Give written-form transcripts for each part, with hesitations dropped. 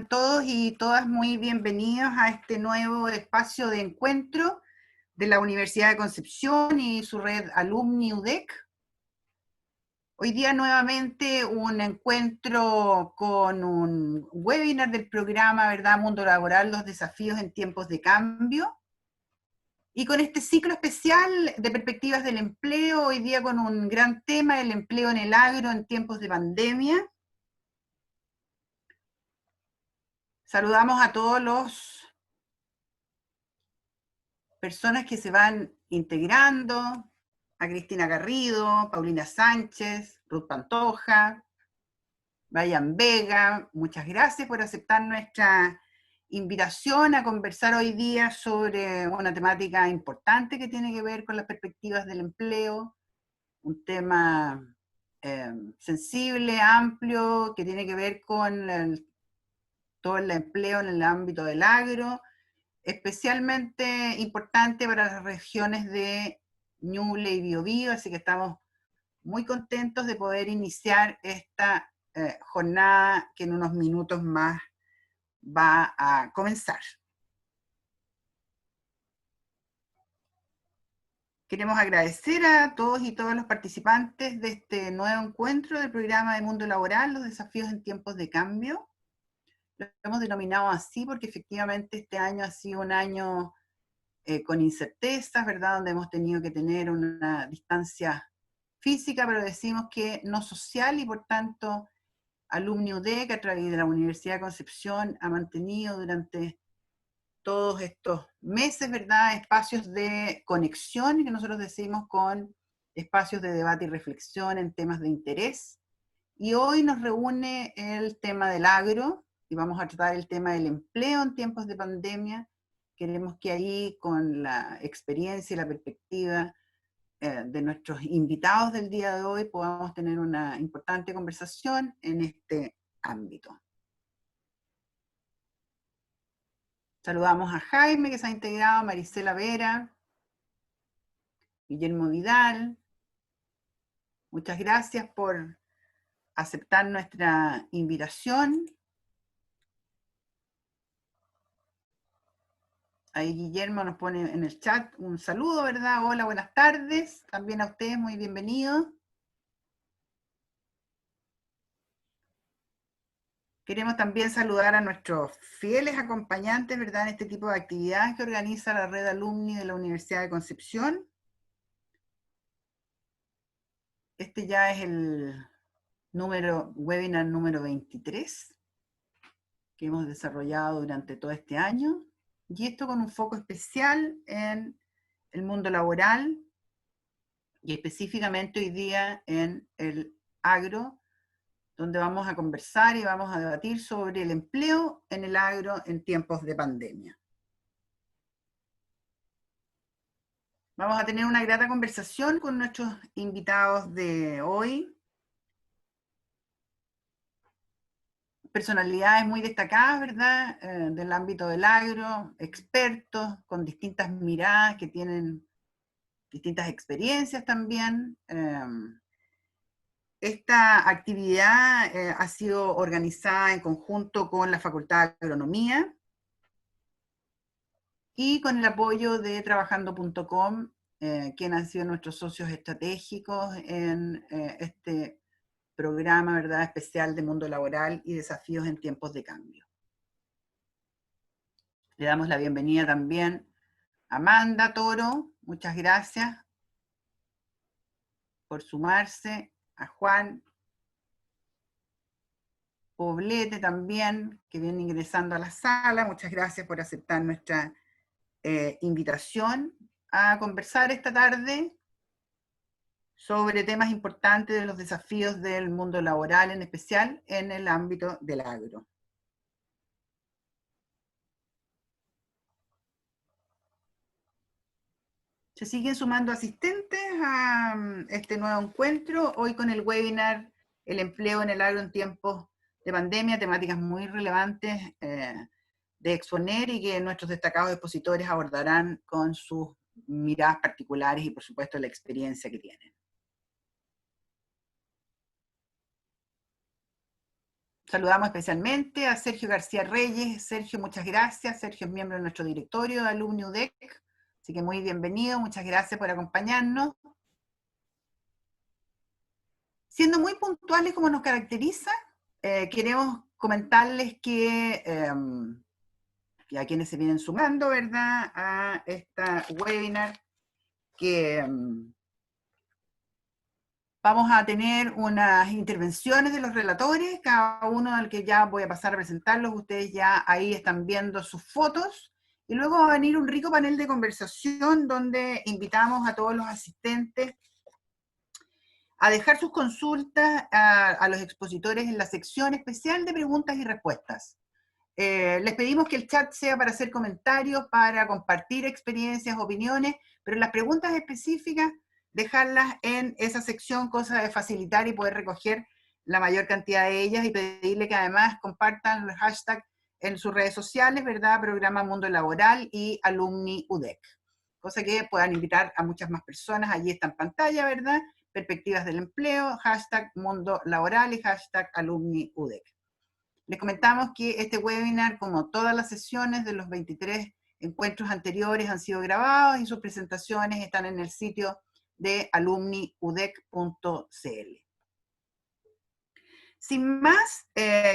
Todos y todas muy bienvenidos a este nuevo espacio de encuentro de la Universidad de Concepción y su red Alumni UDEC. Hoy día nuevamente un encuentro con un webinar del programa ¿verdad? Mundo Laboral, los desafíos en tiempos de cambio. Y con este ciclo especial de perspectivas del empleo, hoy día con un gran tema, el empleo en el agro en tiempos de pandemia. Saludamos a todos los personas que se van integrando, a Cristina Garrido, Paulina Sánchez, Ruth Pantoja, Brian Vega, muchas gracias por aceptar nuestra invitación a conversar hoy día sobre una temática importante que tiene que ver con las perspectivas del empleo, un tema sensible, amplio, que tiene que ver con todo el empleo en el ámbito del agro, especialmente importante para las regiones de Ñuble y Biobío, así que estamos muy contentos de poder iniciar esta jornada que en unos minutos más va a comenzar. Queremos agradecer a todos y todas los participantes de este nuevo encuentro del programa de Mundo Laboral, los desafíos en tiempos de cambio. Lo hemos denominado así porque efectivamente este año ha sido un año con incertezas, ¿verdad? Donde hemos tenido que tener una distancia física, pero decimos que no social, y por tanto Alumni UDEC a través de la Universidad de Concepción ha mantenido durante todos estos meses, ¿verdad? Espacios de conexión, que nosotros decimos con espacios de debate y reflexión en temas de interés. Y hoy nos reúne el tema del agro, y vamos a tratar el tema del empleo en tiempos de pandemia. Queremos que ahí, con la experiencia y la perspectiva de nuestros invitados del día de hoy, podamos tener una importante conversación en este ámbito. Saludamos a Jaime, que se ha integrado, Marisela Vera, Guillermo Vidal. Muchas gracias por aceptar nuestra invitación. Ahí Guillermo nos pone en el chat un saludo, ¿verdad? Hola, buenas tardes. También a ustedes, muy bienvenidos. Queremos también saludar a nuestros fieles acompañantes, ¿verdad? En este tipo de actividades que organiza la red Alumni de la Universidad de Concepción. Este ya es el webinar número 23 que hemos desarrollado durante todo este año. Y esto con un foco especial en el mundo laboral y específicamente hoy día en el agro, donde vamos a conversar y vamos a debatir sobre el empleo en el agro en tiempos de pandemia. Vamos a tener una grata conversación con nuestros invitados de hoy. Personalidades muy destacadas, ¿verdad? Del ámbito del agro, expertos con distintas miradas que tienen distintas experiencias también. Esta actividad ha sido organizada en conjunto con la Facultad de Agronomía y con el apoyo de Trabajando.com, quienes han sido nuestros socios estratégicos en este programa, ¿verdad?, especial de mundo laboral y desafíos en tiempos de cambio. Le damos la bienvenida también a Amanda Toro, muchas gracias por sumarse, a Juan Poblete también, que viene ingresando a la sala, muchas gracias por aceptar nuestra invitación a conversar esta tarde sobre temas importantes de los desafíos del mundo laboral, en especial en el ámbito del agro. Se siguen sumando asistentes a este nuevo encuentro, hoy con el webinar El empleo en el agro en tiempos de pandemia, temáticas muy relevantes de exponer y que nuestros destacados expositores abordarán con sus miradas particulares y por supuesto la experiencia que tienen. Saludamos especialmente a Sergio García Reyes. Sergio, muchas gracias. Sergio es miembro de nuestro directorio de Alumni UDEC, así que muy bienvenido, muchas gracias por acompañarnos. Siendo muy puntuales como nos caracteriza, queremos comentarles que a quienes se vienen sumando, ¿verdad?, a esta webinar, que vamos a tener unas intervenciones de los relatores, cada uno al que ya voy a pasar a presentarlos, ustedes ya ahí están viendo sus fotos, y luego va a venir un rico panel de conversación donde invitamos a todos los asistentes a dejar sus consultas a los expositores en la sección especial de preguntas y respuestas. Les pedimos que el chat sea para hacer comentarios, para compartir experiencias, opiniones, pero las preguntas específicas, dejarlas en esa sección, cosa de facilitar y poder recoger la mayor cantidad de ellas, y pedirle que además compartan los hashtags en sus redes sociales, ¿verdad? Programa Mundo Laboral y Alumni UDEC. Cosa que puedan invitar a muchas más personas. Allí está en pantalla, ¿verdad? Perspectivas del empleo, hashtag Mundo Laboral y hashtag Alumni UDEC. Les comentamos que este webinar, como todas las sesiones de los 23 encuentros anteriores, han sido grabados y sus presentaciones están en el sitio de alumniudec.cl. Sin más,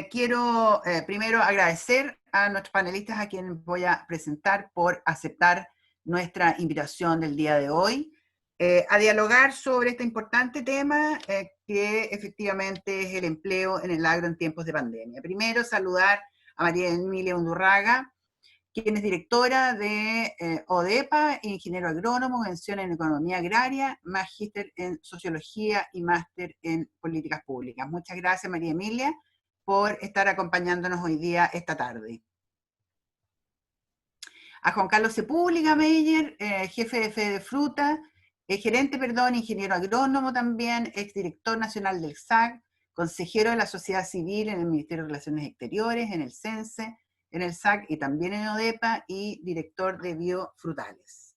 quiero primero agradecer a nuestros panelistas a quienes voy a presentar por aceptar nuestra invitación del día de hoy a dialogar sobre este importante tema que efectivamente es el empleo en el agro en tiempos de pandemia. Primero, saludar a María Emilia Undurraga, quien es directora de ODEPA, ingeniero agrónomo, mención en economía agraria, magíster en sociología y máster en políticas públicas. Muchas gracias, María Emilia, por estar acompañándonos hoy día, esta tarde. A Juan Carlos Sepúlveda Meyer, jefe de Fede Fruta, gerente, ingeniero agrónomo también, exdirector nacional del SAC, consejero de la sociedad civil en el Ministerio de Relaciones Exteriores, en el CENSE, en el SAC y también en ODEPA, y director de Biofrutales.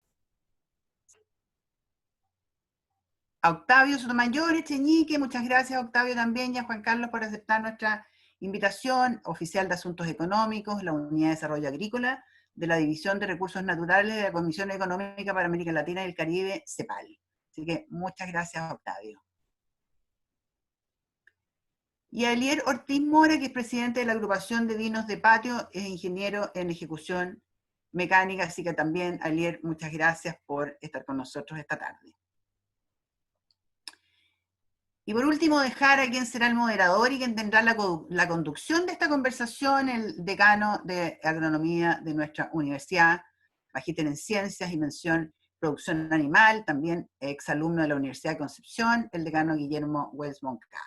A Octavio Sotomayor Echeñique, muchas gracias Octavio también, y a Juan Carlos por aceptar nuestra invitación, oficial de Asuntos Económicos, la Unidad de Desarrollo Agrícola, de la División de Recursos Naturales de la Comisión Económica para América Latina y el Caribe, CEPAL. Así que muchas gracias, Octavio. Y a Elier Ortiz Mora, que es presidente de la agrupación de vinos de patio, es ingeniero en ejecución mecánica, así que también, Elier, muchas gracias por estar con nosotros esta tarde. Y por último, dejar a quien será el moderador y quien tendrá la conducción de esta conversación, el decano de agronomía de nuestra universidad, magíster en ciencias y mención producción animal, también exalumno de la Universidad de Concepción, el decano Guillermo Wells Moncada.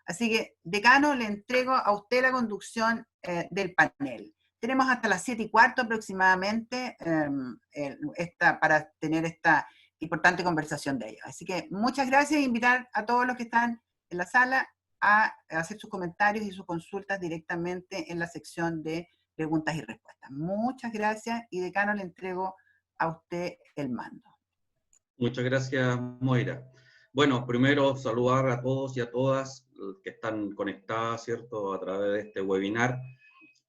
Así que, decano, le entrego a usted la conducción del panel. Tenemos hasta las 7:15 aproximadamente para tener esta importante conversación de ellos. Así que muchas gracias, e invitar a todos los que están en la sala a hacer sus comentarios y sus consultas directamente en la sección de preguntas y respuestas. Muchas gracias, y decano, le entrego a usted el mando. Muchas gracias, Moira. Bueno, primero saludar a todos y a todas que están conectadas, ¿cierto?, a través de este webinar.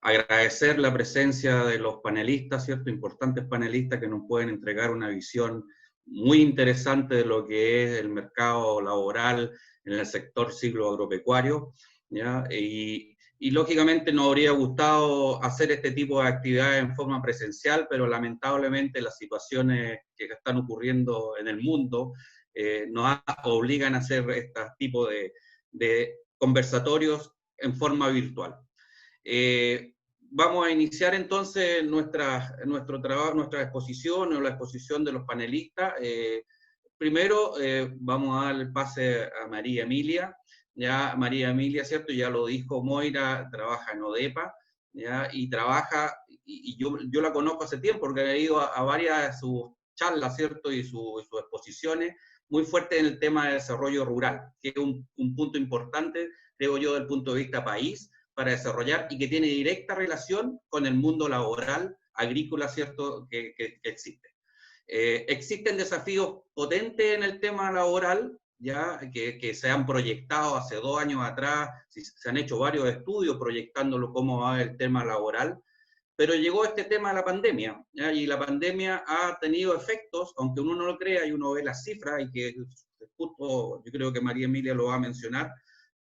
Agradecer la presencia de los panelistas, ¿cierto?, importantes panelistas que nos pueden entregar una visión muy interesante de lo que es el mercado laboral en el sector agropecuario, ¿ya? Y lógicamente nos habría gustado hacer este tipo de actividades en forma presencial, pero lamentablemente las situaciones que están ocurriendo en el mundo nos obligan a hacer este tipo de conversatorios en forma virtual. Vamos a iniciar entonces nuestro trabajo, nuestra exposición o la exposición de los panelistas. Primero vamos a dar el pase a María Emilia. Ya María Emilia, ¿cierto? Ya lo dijo Moira, trabaja en ODEPA, ¿ya? Y trabaja, y yo la conozco hace tiempo porque he ido a varias de sus charlas, ¿cierto? Y sus exposiciones, muy fuerte en el tema de desarrollo rural, que es un punto importante, creo yo, desde el punto de vista país, para desarrollar, y que tiene directa relación con el mundo laboral, agrícola, ¿cierto?, que existe. Existen desafíos potentes en el tema laboral, ya que se han proyectado hace 2 años atrás, se han hecho varios estudios proyectándolo cómo va el tema laboral, pero llegó este tema de la pandemia, ¿ya? Y la pandemia ha tenido efectos, aunque uno no lo crea y uno ve las cifras, y que justo yo creo que María Emilia lo va a mencionar,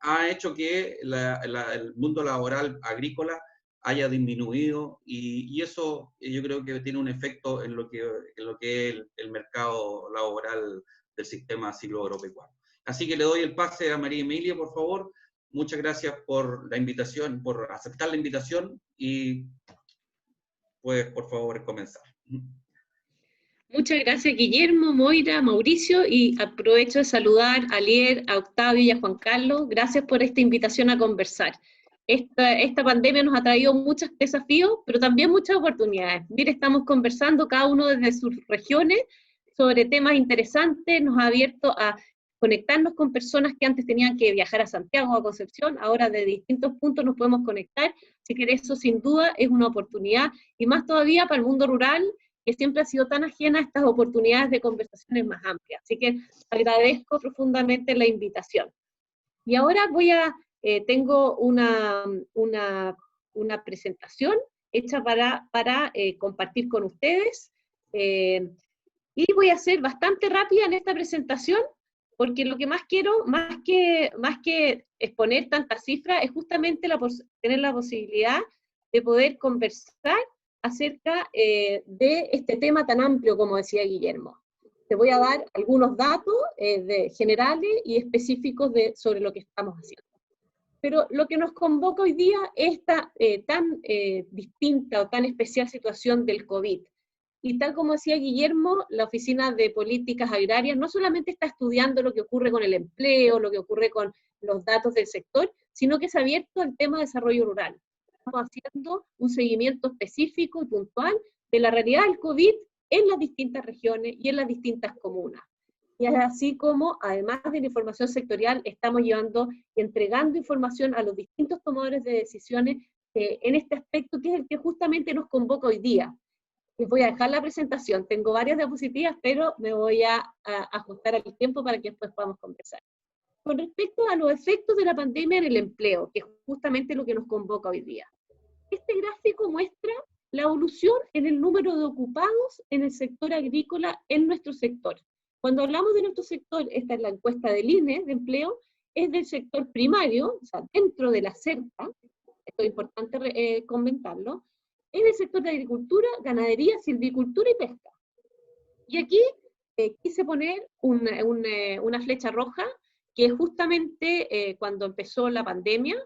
ha hecho que el mundo laboral agrícola haya disminuido, y eso yo creo que tiene un efecto en lo que es el mercado laboral del sistema silvoagropecuario. Así que le doy el pase a María Emilia, por favor. Muchas gracias por la invitación, por aceptar la invitación, y pues por favor comenzar. Muchas gracias, Guillermo, Moira, Mauricio, y aprovecho de saludar a Lier, a Octavio y a Juan Carlos. Gracias por esta invitación a conversar. Esta pandemia nos ha traído muchos desafíos, pero también muchas oportunidades. Mire, estamos conversando cada uno desde sus regiones sobre temas interesantes, nos ha abierto a conectarnos con personas que antes tenían que viajar a Santiago o a Concepción, ahora de distintos puntos nos podemos conectar, así que eso sin duda es una oportunidad, y más todavía para el mundo rural, que siempre ha sido tan ajena a estas oportunidades de conversaciones más amplias. Así que agradezco profundamente la invitación. Y ahora tengo una presentación hecha para compartir con ustedes, y voy a ser bastante rápida en esta presentación, porque lo que más quiero, más que exponer tantas cifras, es justamente tener la posibilidad de poder conversar acerca de este tema tan amplio, como decía Guillermo. Te voy a dar algunos datos generales y específicos sobre lo que estamos haciendo. Pero lo que nos convoca hoy día es esta tan distinta o tan especial situación del COVID. Y tal como decía Guillermo, la Oficina de Políticas Agrarias no solamente está estudiando lo que ocurre con el empleo, lo que ocurre con los datos del sector, sino que se ha abierto al tema de desarrollo rural. Estamos haciendo un seguimiento específico y puntual de la realidad del COVID en las distintas regiones y en las distintas comunas. Y así como, además de la información sectorial, estamos llevando y entregando información a los distintos tomadores de decisiones en este aspecto, que es el que justamente nos convoca hoy día. Les voy a dejar la presentación, tengo varias diapositivas, pero me voy a ajustar al tiempo para que después podamos conversar. Con respecto a los efectos de la pandemia en el empleo, que es justamente lo que nos convoca hoy día. Este gráfico muestra la evolución en el número de ocupados en el sector agrícola en nuestro sector. Cuando hablamos de nuestro sector, esta es la encuesta del INE de empleo, es del sector primario, o sea, dentro de la cerca, esto es importante comentarlo, es el sector de agricultura, ganadería, silvicultura y pesca. Y aquí quise poner una flecha roja, que es justamente cuando empezó la pandemia,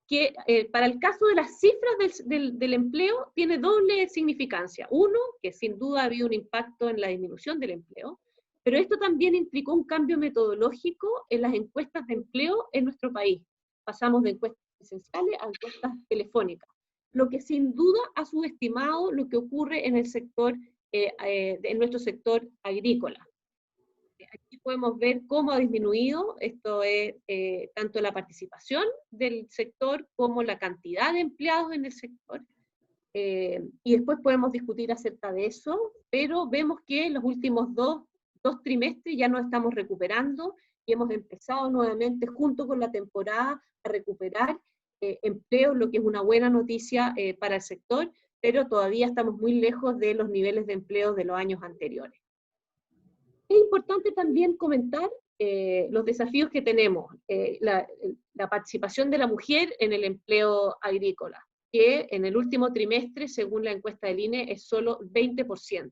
que para el caso de las cifras del empleo tiene doble significancia. Uno, que sin duda ha habido un impacto en la disminución del empleo, pero esto también implicó un cambio metodológico en las encuestas de empleo en nuestro país. Pasamos de encuestas presenciales a encuestas telefónicas, lo que sin duda ha subestimado lo que ocurre en el sector, en nuestro sector agrícola. Aquí podemos ver cómo ha disminuido, esto es tanto la participación del sector como la cantidad de empleados en el sector, y después podemos discutir acerca de eso, pero vemos que en los últimos dos trimestres ya nos estamos recuperando y hemos empezado nuevamente junto con la temporada a recuperar empleo, lo que es una buena noticia para el sector, pero todavía estamos muy lejos de los niveles de empleo de los años anteriores. Es importante también comentar los desafíos que tenemos, la participación de la mujer en el empleo agrícola, que en el último trimestre, según la encuesta del INE, es solo 20%.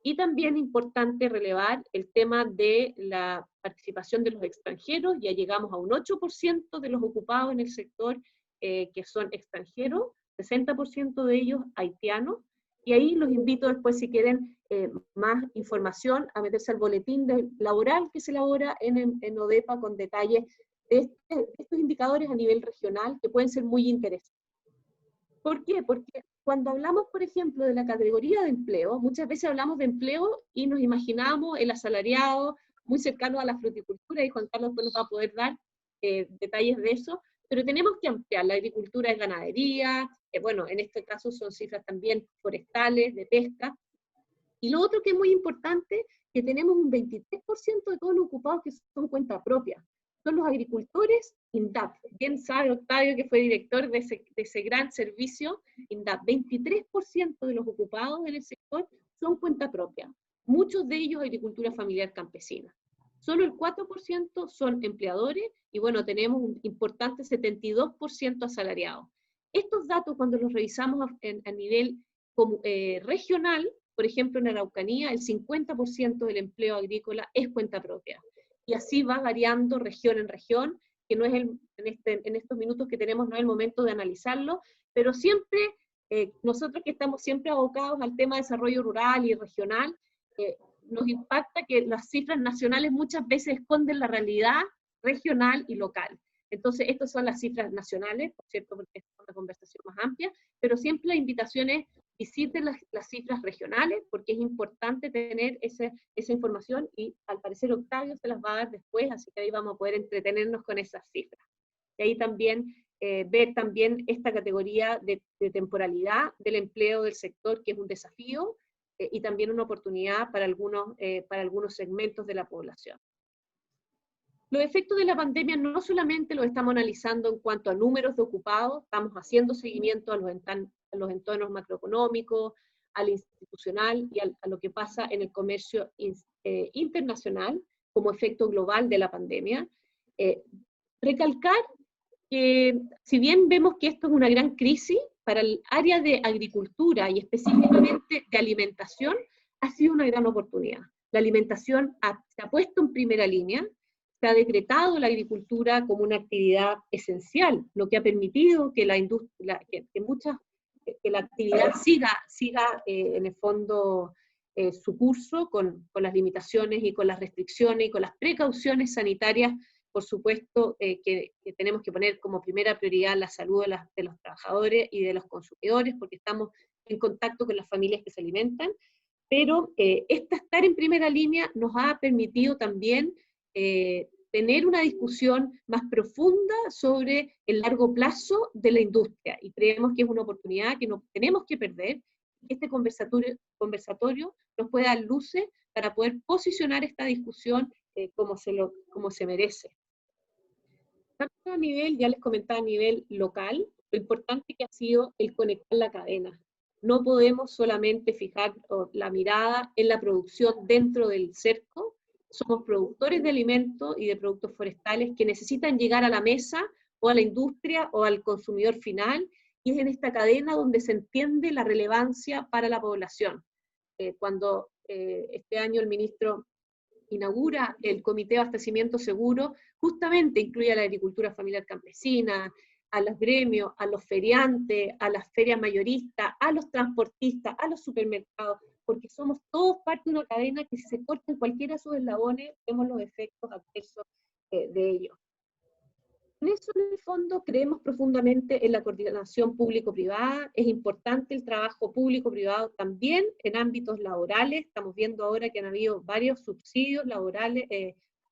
Y también importante relevar el tema de la participación de los extranjeros. Ya llegamos a un 8% de los ocupados en el sector que son extranjeros, 60% de ellos haitianos, y ahí los invito después, si quieren más información, a meterse al boletín laboral que se elabora en ODEPA con detalles de estos indicadores a nivel regional que pueden ser muy interesantes. ¿Por qué? Porque cuando hablamos, por ejemplo, de la categoría de empleo, muchas veces hablamos de empleo y nos imaginamos el asalariado muy cercano a la fruticultura, y Juan Carlos nos va a poder dar detalles de eso, pero tenemos que ampliar. La agricultura es ganadería, bueno, en este caso son cifras también forestales, de pesca. Y lo otro que es muy importante que tenemos un 23% de todos los ocupados que son cuenta propia. Son los agricultores INDAP. Bien sabe Octavio, que fue director de ese gran servicio, INDAP. 23% de los ocupados en el sector son cuenta propia. Muchos de ellos agricultura familiar campesina. Solo el 4% son empleadores, y bueno, tenemos un importante 72% asalariados. Estos datos, cuando los revisamos a nivel regional, por ejemplo, en Araucanía, el 50% del empleo agrícola es cuenta propia. Y así va variando región en región, que no es en estos minutos que tenemos, no es el momento de analizarlo, pero siempre, nosotros que estamos siempre abocados al tema de desarrollo rural y regional, nos impacta que las cifras nacionales muchas veces esconden la realidad regional y local. Entonces, estas son las cifras nacionales, por cierto, porque es una conversación más amplia, pero siempre la invitación es visiten las cifras regionales, porque es importante tener esa información, y al parecer Octavio se las va a dar después, así que ahí vamos a poder entretenernos con esas cifras. Y ahí también ver también esta categoría de temporalidad del empleo del sector, que es un desafío, y también una oportunidad para algunos segmentos de la población. Los efectos de la pandemia no solamente los estamos analizando en cuanto a números de ocupados, estamos haciendo seguimiento a los entornos macroeconómicos, al institucional y a lo que pasa en el comercio internacional como efecto global de la pandemia. Recalcar que si bien vemos que esto es una gran crisis, para el área de agricultura y específicamente de alimentación, ha sido una gran oportunidad. La alimentación se ha puesto en primera línea, se ha decretado la agricultura como una actividad esencial, lo que ha permitido que la actividad siga en el fondo su curso con las limitaciones y con las restricciones y con las precauciones sanitarias, por supuesto, que tenemos que poner como primera prioridad la salud de los trabajadores y de los consumidores, porque estamos en contacto con las familias que se alimentan, pero estar en primera línea nos ha permitido también tener una discusión más profunda sobre el largo plazo de la industria, y creemos que es una oportunidad que no tenemos que perder, que este conversatorio nos pueda dar luces para poder posicionar esta discusión como se merece. Tanto a nivel, ya les comentaba, a nivel local, lo importante que ha sido el conectar la cadena. No podemos solamente fijar la mirada en la producción dentro del cerco. Somos productores de alimentos y de productos forestales que necesitan llegar a la mesa o a la industria o al consumidor final, y es en esta cadena donde se entiende la relevancia para la población. Cuando este año el ministro inaugura el Comité de Abastecimiento Seguro, justamente incluye a la agricultura familiar campesina, a los gremios, a los feriantes, a las ferias mayoristas, a los transportistas, a los supermercados, porque somos todos parte de una cadena que si se corta en cualquiera de sus eslabones, vemos los efectos adversos de ello. En eso, en el fondo, creemos profundamente en la coordinación público-privada. Es importante el trabajo público-privado también en ámbitos laborales. Estamos viendo ahora que han habido varios subsidios laborales,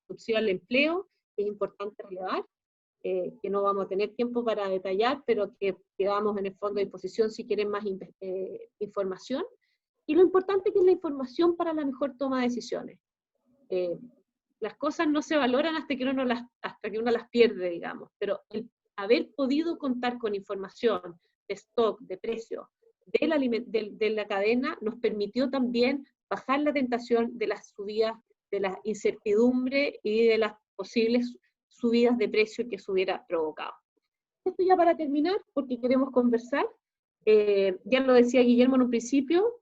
subsidio al empleo, que es importante relevar, que no vamos a tener tiempo para detallar, pero que quedamos en el fondo a disposición si quieren más información. Y lo importante que es la información para la mejor toma de decisiones. Las cosas no se valoran hasta que uno las pierde, digamos, pero el haber podido contar con información de stock, de precio, de la cadena, nos permitió también bajar la tentación de las subidas, de la incertidumbre y de las posibles subidas de precio que se hubiera provocado. Esto ya para terminar, porque queremos conversar, ya lo decía Guillermo en un principio,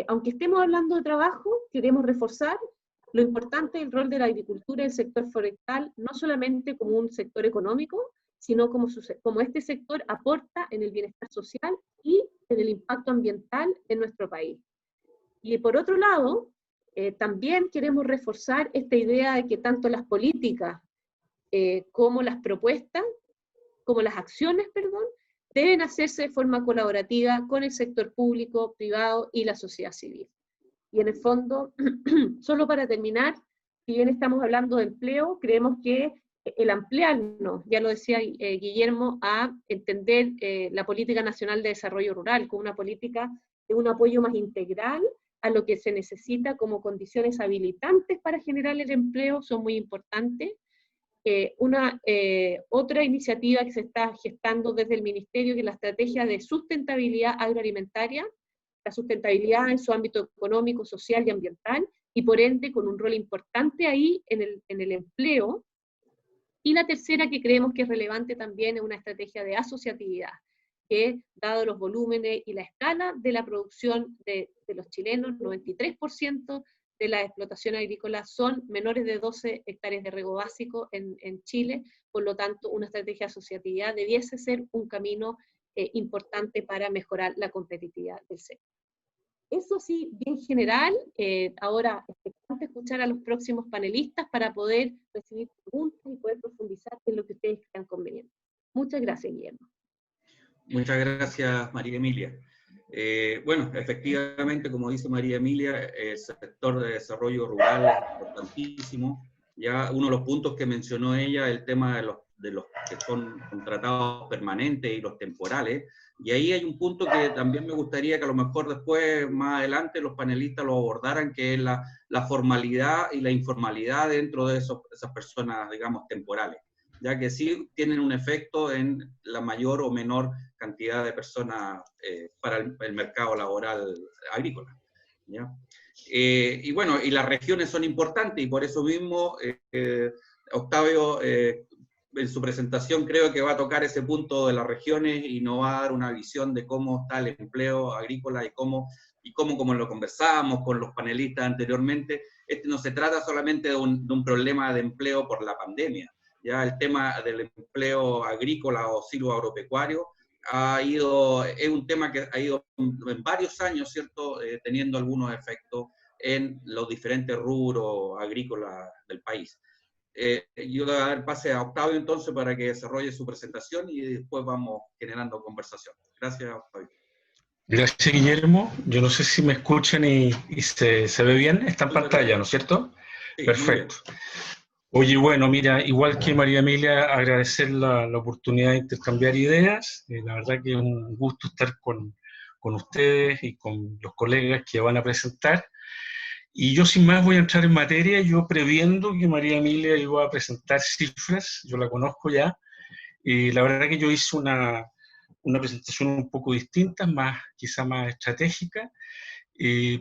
aunque estemos hablando de trabajo, queremos reforzar lo importante del rol de la agricultura y el sector forestal, no solamente como un sector económico, sino como este sector aporta en el bienestar social y en el impacto ambiental en nuestro país. Y por otro lado, también queremos reforzar esta idea de que tanto las políticas como las propuestas, como las acciones, deben hacerse de forma colaborativa con el sector público, privado y la sociedad civil. Y en el fondo, solo para terminar, si bien estamos hablando de empleo, creemos que el ampliarnos, ya lo decía Guillermo, a entender la Política Nacional de Desarrollo Rural como una política de un apoyo más integral a lo que se necesita como condiciones habilitantes para generar el empleo son muy importantes. Otra iniciativa que se está gestando desde el Ministerio, que es la estrategia de sustentabilidad agroalimentaria, la sustentabilidad en su ámbito económico, social y ambiental, y por ende con un rol importante ahí en el empleo. Y la tercera, que creemos que es relevante también, es una estrategia de asociatividad, que dado los volúmenes y la escala de la producción de los chilenos, 93% de la explotación agrícola son menores de 12 hectáreas de riego básico en Chile, por lo tanto una estrategia de asociatividad debiese ser un camino importante para mejorar la competitividad del sector. Eso sí, bien general. Ahora expectante escuchar a los próximos panelistas para poder recibir preguntas y poder profundizar en lo que ustedes crean conveniente. Muchas gracias, Guillermo. Muchas gracias, María Emilia. Bueno, efectivamente, como dice María Emilia, el sector de desarrollo rural es importantísimo. Ya uno de los puntos que mencionó ella, el tema de los que son contratados permanentes y los temporales, y ahí hay un punto que también me gustaría que a lo mejor después, más adelante, los panelistas lo abordaran, que es la formalidad y la informalidad dentro de esas personas, digamos, temporales, ya que sí tienen un efecto en la mayor o menor cantidad de personas para el mercado laboral agrícola, ¿ya? Y bueno, y las regiones son importantes, y por eso mismo Octavio en su presentación creo que va a tocar ese punto de las regiones y nos va a dar una visión de cómo está el empleo agrícola y cómo como lo conversábamos con los panelistas anteriormente, no se trata solamente de un problema de empleo por la pandemia. Ya el tema del empleo agrícola o silvoagropecuario es un tema que ha ido en varios años, ¿cierto?, teniendo algunos efectos en los diferentes rubros agrícolas del país. Yo le voy a dar pase a Octavio entonces para que desarrolle su presentación y después vamos generando conversación. Gracias, Octavio. Gracias, Guillermo. Yo no sé si me escuchan y se ve bien. Está en pantalla, ¿no es cierto? Sí, perfecto. Oye, bueno, mira, igual que María Emilia, agradecer la oportunidad de intercambiar ideas. La verdad que es un gusto estar con ustedes y con los colegas que van a presentar. Y yo sin más voy a entrar en materia, yo previendo que María Emilia iba a presentar cifras, yo la conozco ya. La verdad que yo hice una presentación un poco distinta, quizá más estratégica.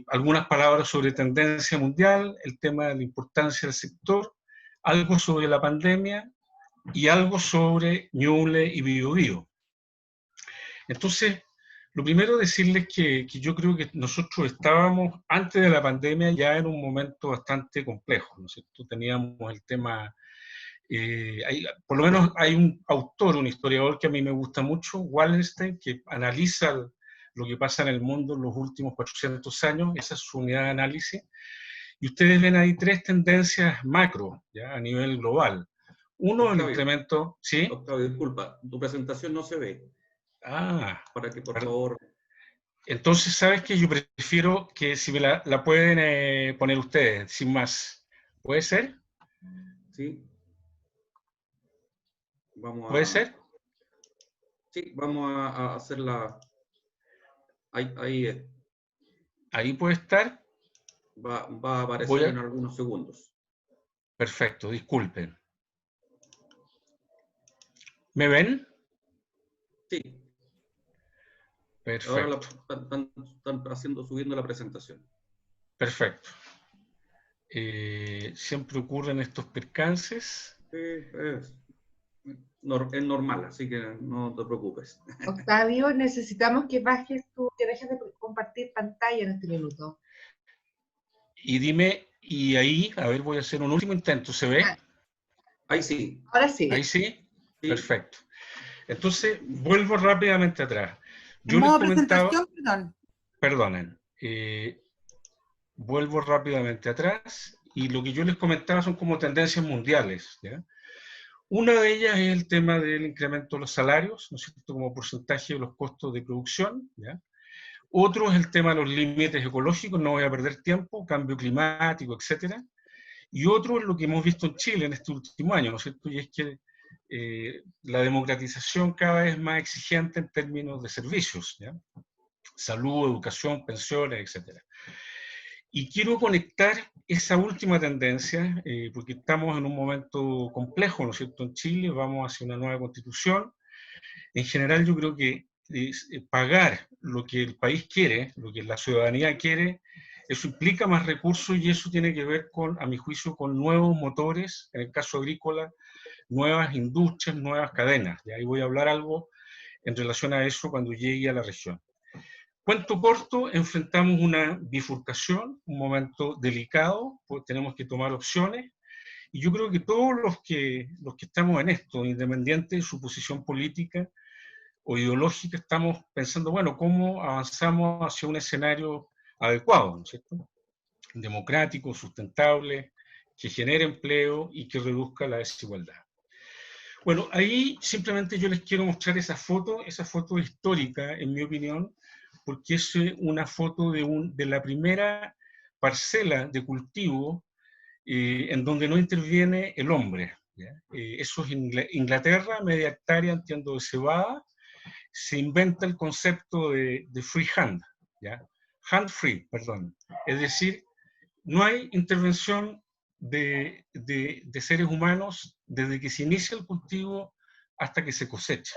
Algunas palabras sobre tendencia mundial, el tema de la importancia del sector, algo sobre la pandemia y algo sobre Ñuble y Biobío. Entonces, lo primero decirles que yo creo que nosotros estábamos, antes de la pandemia, ya en un momento bastante complejo, ¿no es cierto? Teníamos el tema, por lo menos hay un autor, un historiador que a mí me gusta mucho, Wallenstein, que analiza lo que pasa en el mundo en los últimos 400 años, esa es su unidad de análisis, y ustedes ven ahí tres tendencias macro, ¿ya?, a nivel global. Uno, Octavio, el incremento... ¿Sí? Octavio, disculpa, tu presentación no se ve. Para que, por favor... Entonces, ¿sabes qué? Yo prefiero que si me la pueden poner ustedes, sin más. ¿Puede ser? Sí. ¿Puede ser? Sí, vamos a hacerla... Ahí. Ahí puede estar. Va a aparecer en algunos segundos. Perfecto, disculpen. ¿Me ven? Sí. Perfecto. Ahora están subiendo la presentación. Perfecto. Siempre ocurren estos percances. Sí, es normal, así que no te preocupes. Octavio, necesitamos que dejes de compartir pantalla en este minuto. Y dime, y ahí, a ver, voy a hacer un último intento, ¿se ve? Ahí sí. Ahora sí. ¿Ahí sí? Sí. Perfecto. Entonces, vuelvo rápidamente atrás. Yo les comentaba... Perdonen. Vuelvo rápidamente atrás, y lo que yo les comentaba son como tendencias mundiales, ¿ya? Una de ellas es el tema del incremento de los salarios, ¿no es cierto?, como porcentaje de los costos de producción, ¿ya? Otro es el tema de los límites ecológicos, no voy a perder tiempo, cambio climático, etcétera. Y otro es lo que hemos visto en Chile en este último año, ¿no es cierto?, y es que la democratización cada vez más exigente en términos de servicios, ¿ya?, salud, educación, pensiones, etcétera. Y quiero conectar esa última tendencia, porque estamos en un momento complejo, ¿no es cierto?, en Chile, vamos hacia una nueva constitución. En general yo creo que pagar lo que el país quiere, lo que la ciudadanía quiere, eso implica más recursos y eso tiene que ver con, a mi juicio, con nuevos motores, en el caso agrícola, nuevas industrias, nuevas cadenas. Y ahí voy a hablar algo en relación a eso cuando llegue a la región. Cuento corto, enfrentamos una bifurcación, un momento delicado, pues tenemos que tomar opciones, y yo creo que todos los que estamos en esto, independiente de su posición política o ideológica, estamos pensando, bueno, ¿cómo avanzamos hacia un escenario adecuado, ¿no es cierto?, democrático, sustentable, que genere empleo y que reduzca la desigualdad. Bueno, ahí simplemente yo les quiero mostrar esa foto histórica, en mi opinión, porque es una foto de la primera parcela de cultivo en donde no interviene el hombre. Eso es Inglaterra, media hectárea, entiendo, de cebada. Se inventa el concepto de free hand, ¿ya? Hand free, perdón. Es decir, no hay intervención de seres humanos desde que se inicia el cultivo hasta que se cosecha.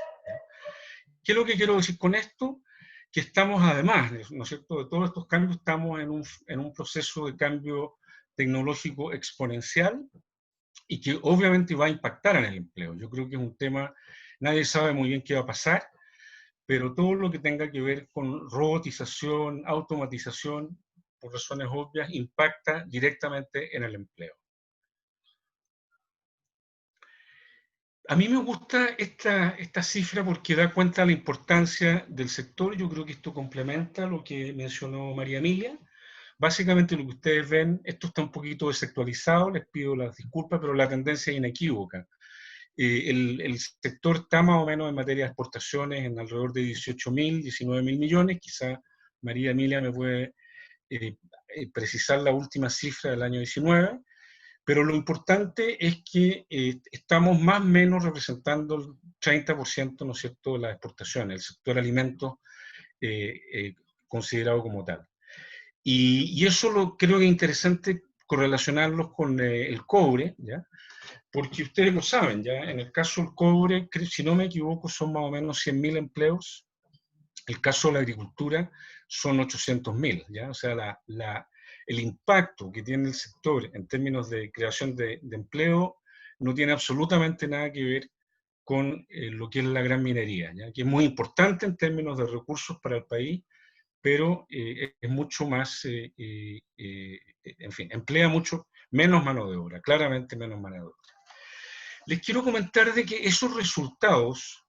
¿Qué es lo que quiero decir con esto? Que estamos además, ¿no es cierto?, de todos estos cambios, estamos en un proceso de cambio tecnológico exponencial y que obviamente va a impactar en el empleo. Yo creo que es un tema, nadie sabe muy bien qué va a pasar, pero todo lo que tenga que ver con robotización, automatización, por razones obvias, impacta directamente en el empleo. A mí me gusta esta cifra porque da cuenta de la importancia del sector. Yo creo que esto complementa lo que mencionó María Emilia. Básicamente lo que ustedes ven, esto está un poquito desactualizado, les pido las disculpas, pero la tendencia es inequívoca. El sector está más o menos en materia de exportaciones en alrededor de 18.000, 19.000 millones. Quizá María Emilia me puede precisar la última cifra del año 19, pero lo importante es que estamos más o menos representando el 30%, ¿no es cierto?, de las exportaciones, el sector alimentos considerado como tal. Y eso creo que es interesante correlacionarlos con el cobre, ¿ya?, porque ustedes lo saben, ¿ya?, en el caso del cobre, si no me equivoco, son más o menos 100.000 empleos. El caso de la agricultura son 800.000, ¿ya? O sea, el impacto que tiene el sector en términos de creación de empleo no tiene absolutamente nada que ver con lo que es la gran minería, ¿ya?, que es muy importante en términos de recursos para el país, pero es mucho más, en fin, emplea mucho menos mano de obra, claramente menos mano de obra. Les quiero comentar de que esos resultados,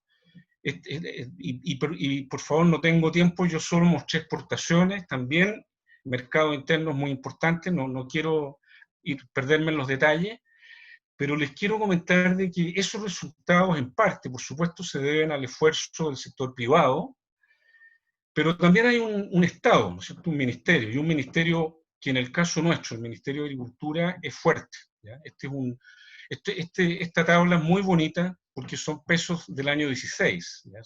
y por favor no tengo tiempo, yo solo mostré exportaciones, también mercado interno es muy importante, no quiero perderme en los detalles, pero les quiero comentar de que esos resultados en parte, por supuesto, se deben al esfuerzo del sector privado, pero también hay un Estado, ¿no es cierto?, un ministerio, y un ministerio que en el caso nuestro, el Ministerio de Agricultura, es fuerte, ¿ya? Esta tabla es muy bonita porque son pesos del año 16, ¿ya?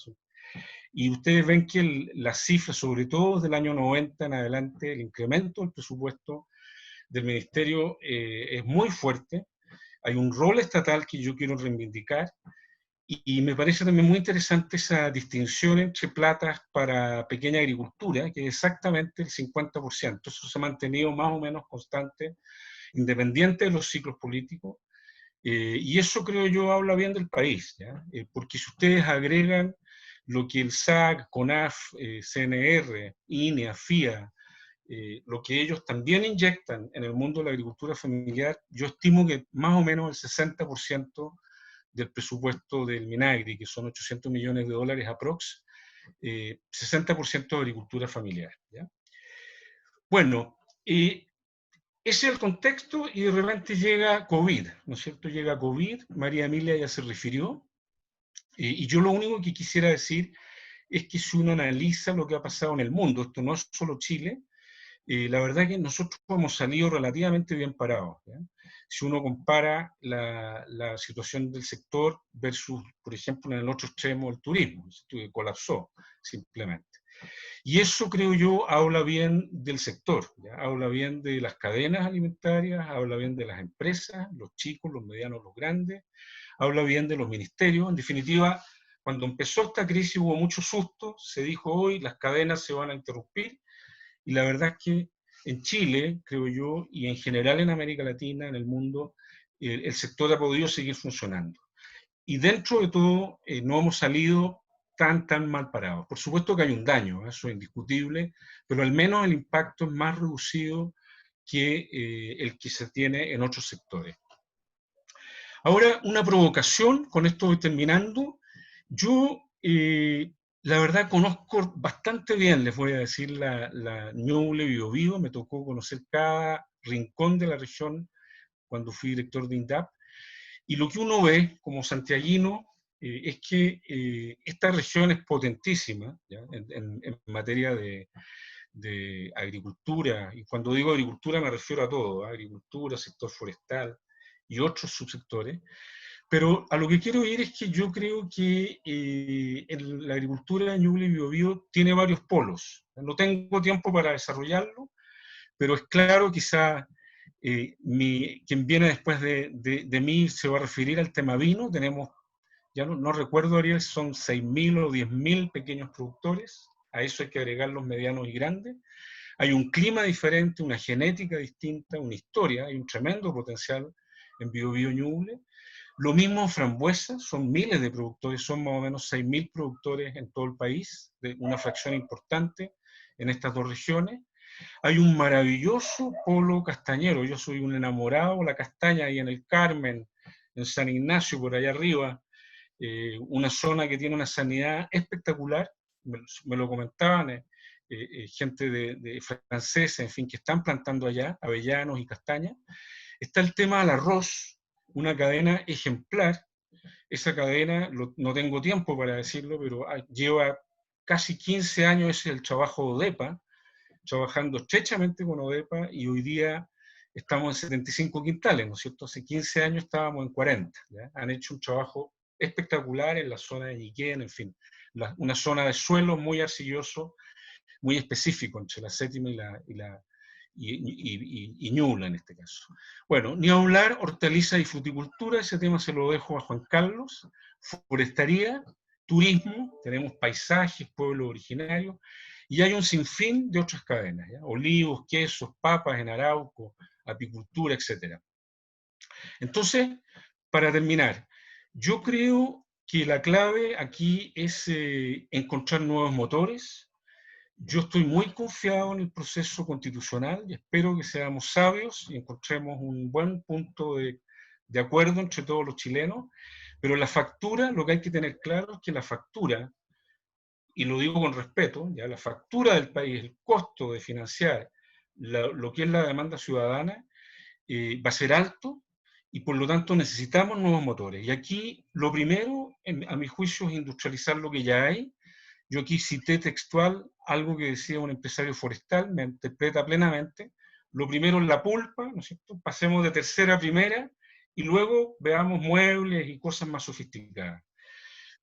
Y ustedes ven que las cifras, sobre todo desde el año 90 en adelante, el incremento del presupuesto del ministerio es muy fuerte. Hay un rol estatal que yo quiero reivindicar y me parece también muy interesante esa distinción entre platas para pequeña agricultura, que es exactamente el 50%. Eso se ha mantenido más o menos constante, independiente de los ciclos políticos. Y eso creo yo habla bien del país, ¿ya? Porque si ustedes agregan lo que el SAC, CONAF, CNR, INE, AFIA, lo que ellos también inyectan en el mundo de la agricultura familiar, yo estimo que más o menos el 60% del presupuesto del Minagri, que son 800 millones de dólares aprox, 60% de agricultura familiar, ¿ya? Bueno, ese es el contexto y de repente llega COVID, ¿no es cierto? Llega COVID, María Emilia ya se refirió, y yo lo único que quisiera decir es que si uno analiza lo que ha pasado en el mundo, esto no es solo Chile, la verdad que nosotros hemos salido relativamente bien parados, ¿ya? Si uno compara la situación del sector versus, por ejemplo, en el otro extremo, el turismo, que colapsó simplemente. Y eso, creo yo, habla bien del sector, ¿ya? Habla bien de las cadenas alimentarias, habla bien de las empresas, los chicos, los medianos, los grandes, habla bien de los ministerios. En definitiva, cuando empezó esta crisis hubo mucho susto, se dijo hoy las cadenas se van a interrumpir, y la verdad es que en Chile, creo yo, y en general en América Latina, en el mundo, el sector ha podido seguir funcionando. Y dentro de todo, no hemos salido tan mal parados. Por supuesto que hay un daño, eso es indiscutible, pero al menos el impacto es más reducido que el que se tiene en otros sectores. Ahora, una provocación, con esto voy terminando. Yo, la verdad, conozco bastante bien, les voy a decir, la Ñuble, Biobío. Me tocó conocer cada rincón de la región cuando fui director de INDAP. Y lo que uno ve como santiaguino es que esta región es potentísima, ¿ya? En materia de agricultura, y cuando digo agricultura me refiero a todo, agricultura, sector forestal y otros subsectores, pero a lo que quiero ir es que yo creo que la agricultura de Ñuble y Biobío tiene varios polos. No tengo tiempo para desarrollarlo, pero es claro, quizá quien viene después de mí se va a referir al tema vino. Tenemos, ya no recuerdo, Ariel, son 6.000 o 10.000 pequeños productores, a eso hay que agregar los medianos y grandes. Hay un clima diferente, una genética distinta, una historia, hay un tremendo potencial en Biobío Ñuble. Lo mismo frambuesas, son miles de productores, son más o menos 6.000 productores en todo el país, de una fracción importante en estas dos regiones. Hay un maravilloso polo castañero, yo soy un enamorado de la castaña ahí en el Carmen, en San Ignacio, por allá arriba, una zona que tiene una sanidad espectacular, me lo comentaban gente de francesa, en fin, que están plantando allá avellanos y castañas. Está el tema del arroz, una cadena ejemplar. Esa cadena, no tengo tiempo para decirlo, pero lleva casi 15 años, ese es el trabajo de ODEPA, trabajando estrechamente con ODEPA, y hoy día estamos en 75 quintales, ¿no es cierto? Hace 15 años estábamos en 40, ¿ya? Han hecho un trabajo espectacular en la zona de Ñiquén, en fin, una zona de suelo muy arcilloso, muy específico entre la séptima y Ñuble en este caso. Bueno, ni hablar hortaliza y fruticultura, ese tema se lo dejo a Juan Carlos. Forestería, turismo, tenemos paisajes, pueblos originarios, y hay un sinfín de otras cadenas, ¿ya? Olivos, quesos, papas en Arauco, apicultura, etc. Entonces, para terminar, yo creo que la clave aquí es encontrar nuevos motores. Yo estoy muy confiado en el proceso constitucional y espero que seamos sabios y encontremos un buen punto de acuerdo entre todos los chilenos, pero la factura, lo que hay que tener claro es que la factura, y lo digo con respeto, ya la factura del país, el costo de financiar lo que es la demanda ciudadana, va a ser alto, y por lo tanto necesitamos nuevos motores. Y aquí lo primero, a mi juicio, es industrializar lo que ya hay. Yo aquí cité textual algo que decía un empresario forestal, me interpreta plenamente. Lo primero es la pulpa, ¿no es cierto? Pasemos de tercera a primera, y luego veamos muebles y cosas más sofisticadas.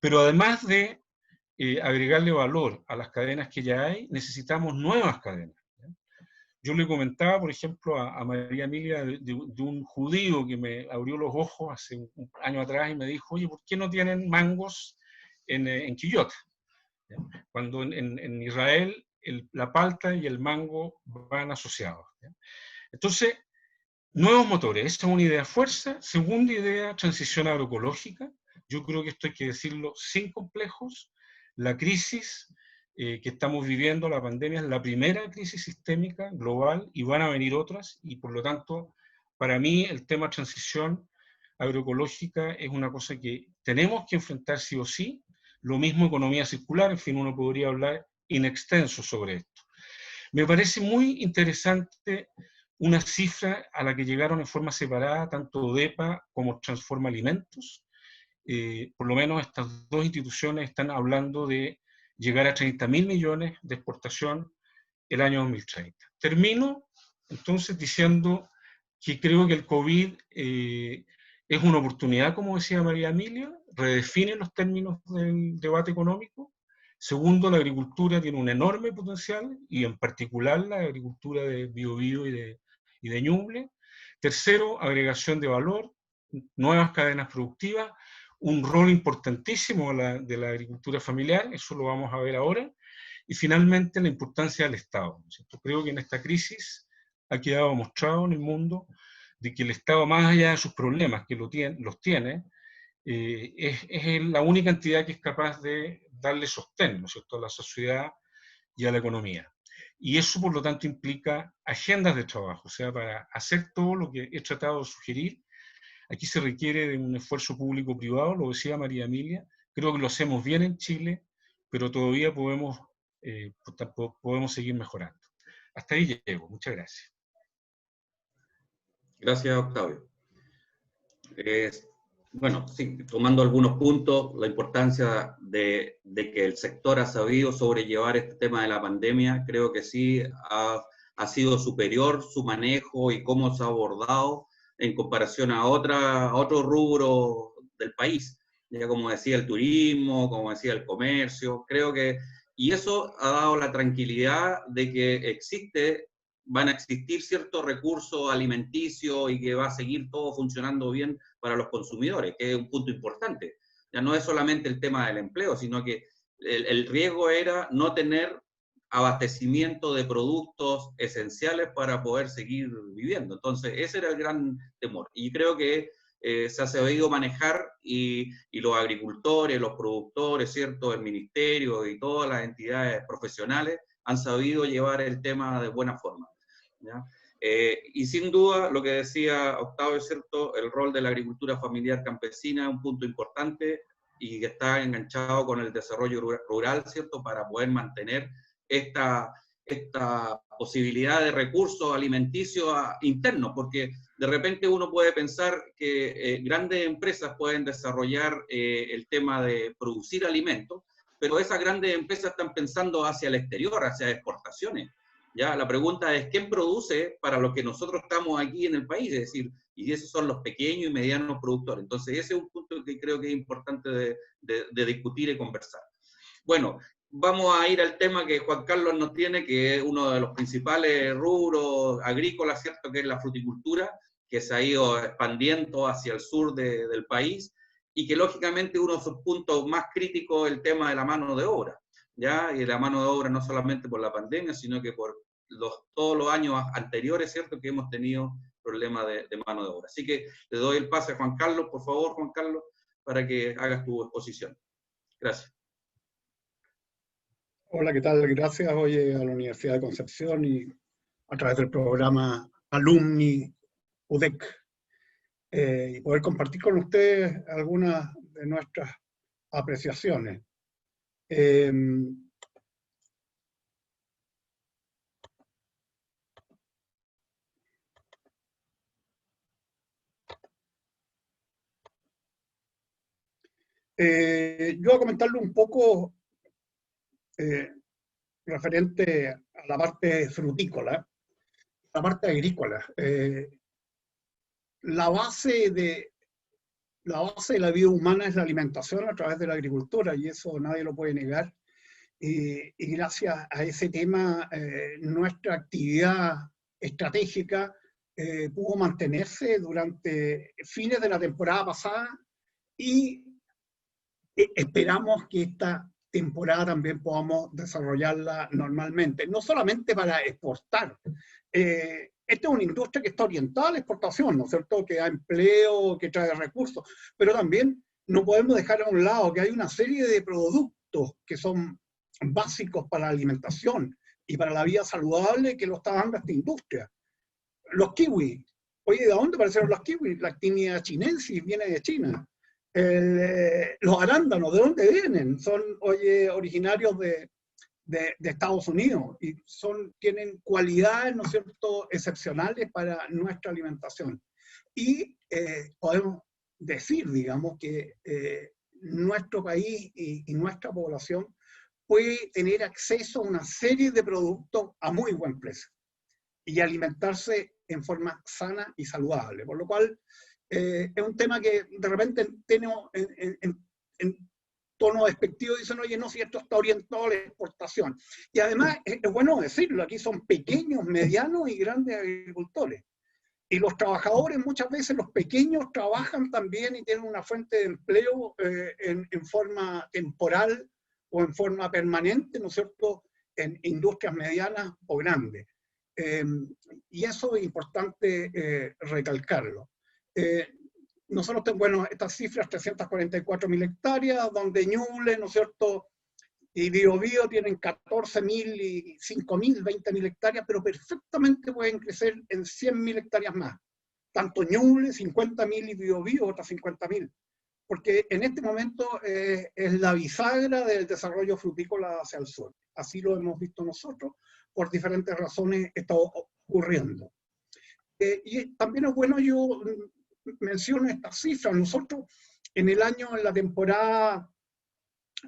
Pero además de agregarle valor a las cadenas que ya hay, necesitamos nuevas cadenas. Yo le comentaba, por ejemplo, a María Emilia de un judío que me abrió los ojos hace un año atrás y me dijo, oye, ¿por qué no tienen mangos en Quillota? ¿Ya? Cuando en Israel la palta y el mango van asociados, ¿ya? Entonces, nuevos motores, esa es una idea fuerza. Segunda idea, transición agroecológica. Yo creo que esto hay que decirlo sin complejos. La crisis que estamos viviendo, la pandemia, es la primera crisis sistémica global y van a venir otras, y por lo tanto, para mí el tema transición agroecológica es una cosa que tenemos que enfrentar sí o sí. Lo mismo economía circular, en fin, uno podría hablar in extenso sobre esto. Me parece muy interesante una cifra a la que llegaron en forma separada tanto ODEPA como Transforma Alimentos. Por lo menos estas dos instituciones están hablando de llegar a 30.000 millones de exportación el año 2030. Termino entonces diciendo que creo que el COVID es una oportunidad, como decía María Emilia, redefine los términos del debate económico, Segundo, la agricultura tiene un enorme potencial, y en particular la agricultura de Biobío y de Ñuble. Tercero, agregación de valor, nuevas cadenas productivas, un rol importantísimo de la agricultura familiar, eso lo vamos a ver ahora. Y finalmente, la importancia del Estado, ¿cierto? Creo que en esta crisis ha quedado mostrado en el mundo de que el Estado, más allá de sus problemas, que los tiene, es la única entidad que es capaz de darle sostén, ¿no es cierto?, a la sociedad y a la economía. Y eso, por lo tanto, implica agendas de trabajo. O sea, para hacer todo lo que he tratado de sugerir, aquí se requiere de un esfuerzo público-privado, lo decía María Emilia. Creo que lo hacemos bien en Chile, pero todavía podemos seguir mejorando. Hasta ahí llego. Muchas gracias. Gracias, Octavio. Bueno, sí, tomando algunos puntos, la importancia de que el sector ha sabido sobrellevar este tema de la pandemia, creo que sí ha sido superior su manejo y cómo se ha abordado en comparación a otros rubros del país, ya como decía el turismo, como decía el comercio, creo que, y eso ha dado la tranquilidad de que van a existir ciertos recursos alimenticios y que va a seguir todo funcionando bien para los consumidores, que es un punto importante. Ya no es solamente el tema del empleo, sino que el riesgo era no tener abastecimiento de productos esenciales para poder seguir viviendo. Entonces, ese era el gran temor. Y creo que se ha sabido manejar y los agricultores, los productores, ¿cierto?, el ministerio y todas las entidades profesionales han sabido llevar el tema de buena forma, ¿ya? Y sin duda, lo que decía Octavio es cierto, el rol de la agricultura familiar campesina es un punto importante y que está enganchado con el desarrollo rural, ¿cierto?, para poder mantener esta posibilidad de recursos alimenticios internos, porque de repente uno puede pensar que grandes empresas pueden desarrollar el tema de producir alimentos, pero esas grandes empresas están pensando hacia el exterior, hacia exportaciones. Ya, la pregunta es, ¿quién produce para lo que nosotros estamos aquí en el país? Es decir, y esos son los pequeños y medianos productores. Entonces, ese es un punto que creo que es importante de discutir y conversar. Bueno, vamos a ir al tema que Juan Carlos nos tiene, que es uno de los principales rubros agrícolas, ¿cierto?, que es la fruticultura, que se ha ido expandiendo hacia el sur del país, y que lógicamente uno de sus puntos más críticos es el tema de la mano de obra. ¿Ya? Y la mano de obra no solamente por la pandemia, sino que por todos los años anteriores, ¿cierto?, que hemos tenido problemas de mano de obra. Así que le doy el pase a Juan Carlos, por favor, Juan Carlos, para que hagas tu exposición. Gracias. Hola, ¿qué tal? Gracias hoy a la Universidad de Concepción y a través del programa Alumni UDEC, y poder compartir con ustedes algunas de nuestras apreciaciones. Yo voy a comentarle un poco referente a la parte frutícola, la parte agrícola. La base de la vida humana es la alimentación a través de la agricultura, y eso nadie lo puede negar. Y gracias a ese tema, nuestra actividad estratégica pudo mantenerse durante fines de la temporada pasada, y esperamos que esta temporada también podamos desarrollarla normalmente, no solamente para exportar. Esta es una industria que está orientada a la exportación, ¿no es cierto?, que da empleo, que trae recursos, pero también no podemos dejar a un lado que hay una serie de productos que son básicos para la alimentación y para la vida saludable que lo está dando esta industria. Los kiwis. Oye, ¿de dónde aparecieron los kiwis? La actinia chinensis viene de China. Los arándanos, ¿de dónde vienen? Son, oye, originarios de Estados Unidos, y tienen cualidades, ¿no es cierto?, excepcionales para nuestra alimentación. Y podemos decir, digamos, que nuestro país y nuestra población puede tener acceso a una serie de productos a muy buen precio y alimentarse en forma sana y saludable, por lo cual es un tema que de repente tenemos tono despectivo dicen, oye, no, si esto está orientado a la exportación. Y además, es bueno decirlo, aquí son pequeños, medianos y grandes agricultores. Y los trabajadores, muchas veces los pequeños trabajan también y tienen una fuente de empleo en forma temporal o en forma permanente, ¿no es cierto?, en industrias medianas o grandes. Y eso es importante recalcarlo. Nosotros tenemos, bueno, estas cifras, 344.000 hectáreas, donde Ñuble, ¿no es cierto?, y Biobío tienen 14.000 y 5.000, 20.000 hectáreas, pero perfectamente pueden crecer en 100.000 hectáreas más. Tanto Ñuble, 50.000 y Biobío, otras 50.000. Porque en este momento es la bisagra del desarrollo frutícola hacia el sur. Así lo hemos visto nosotros, por diferentes razones está ocurriendo. Y también es bueno, yo menciono estas cifras. Nosotros en la temporada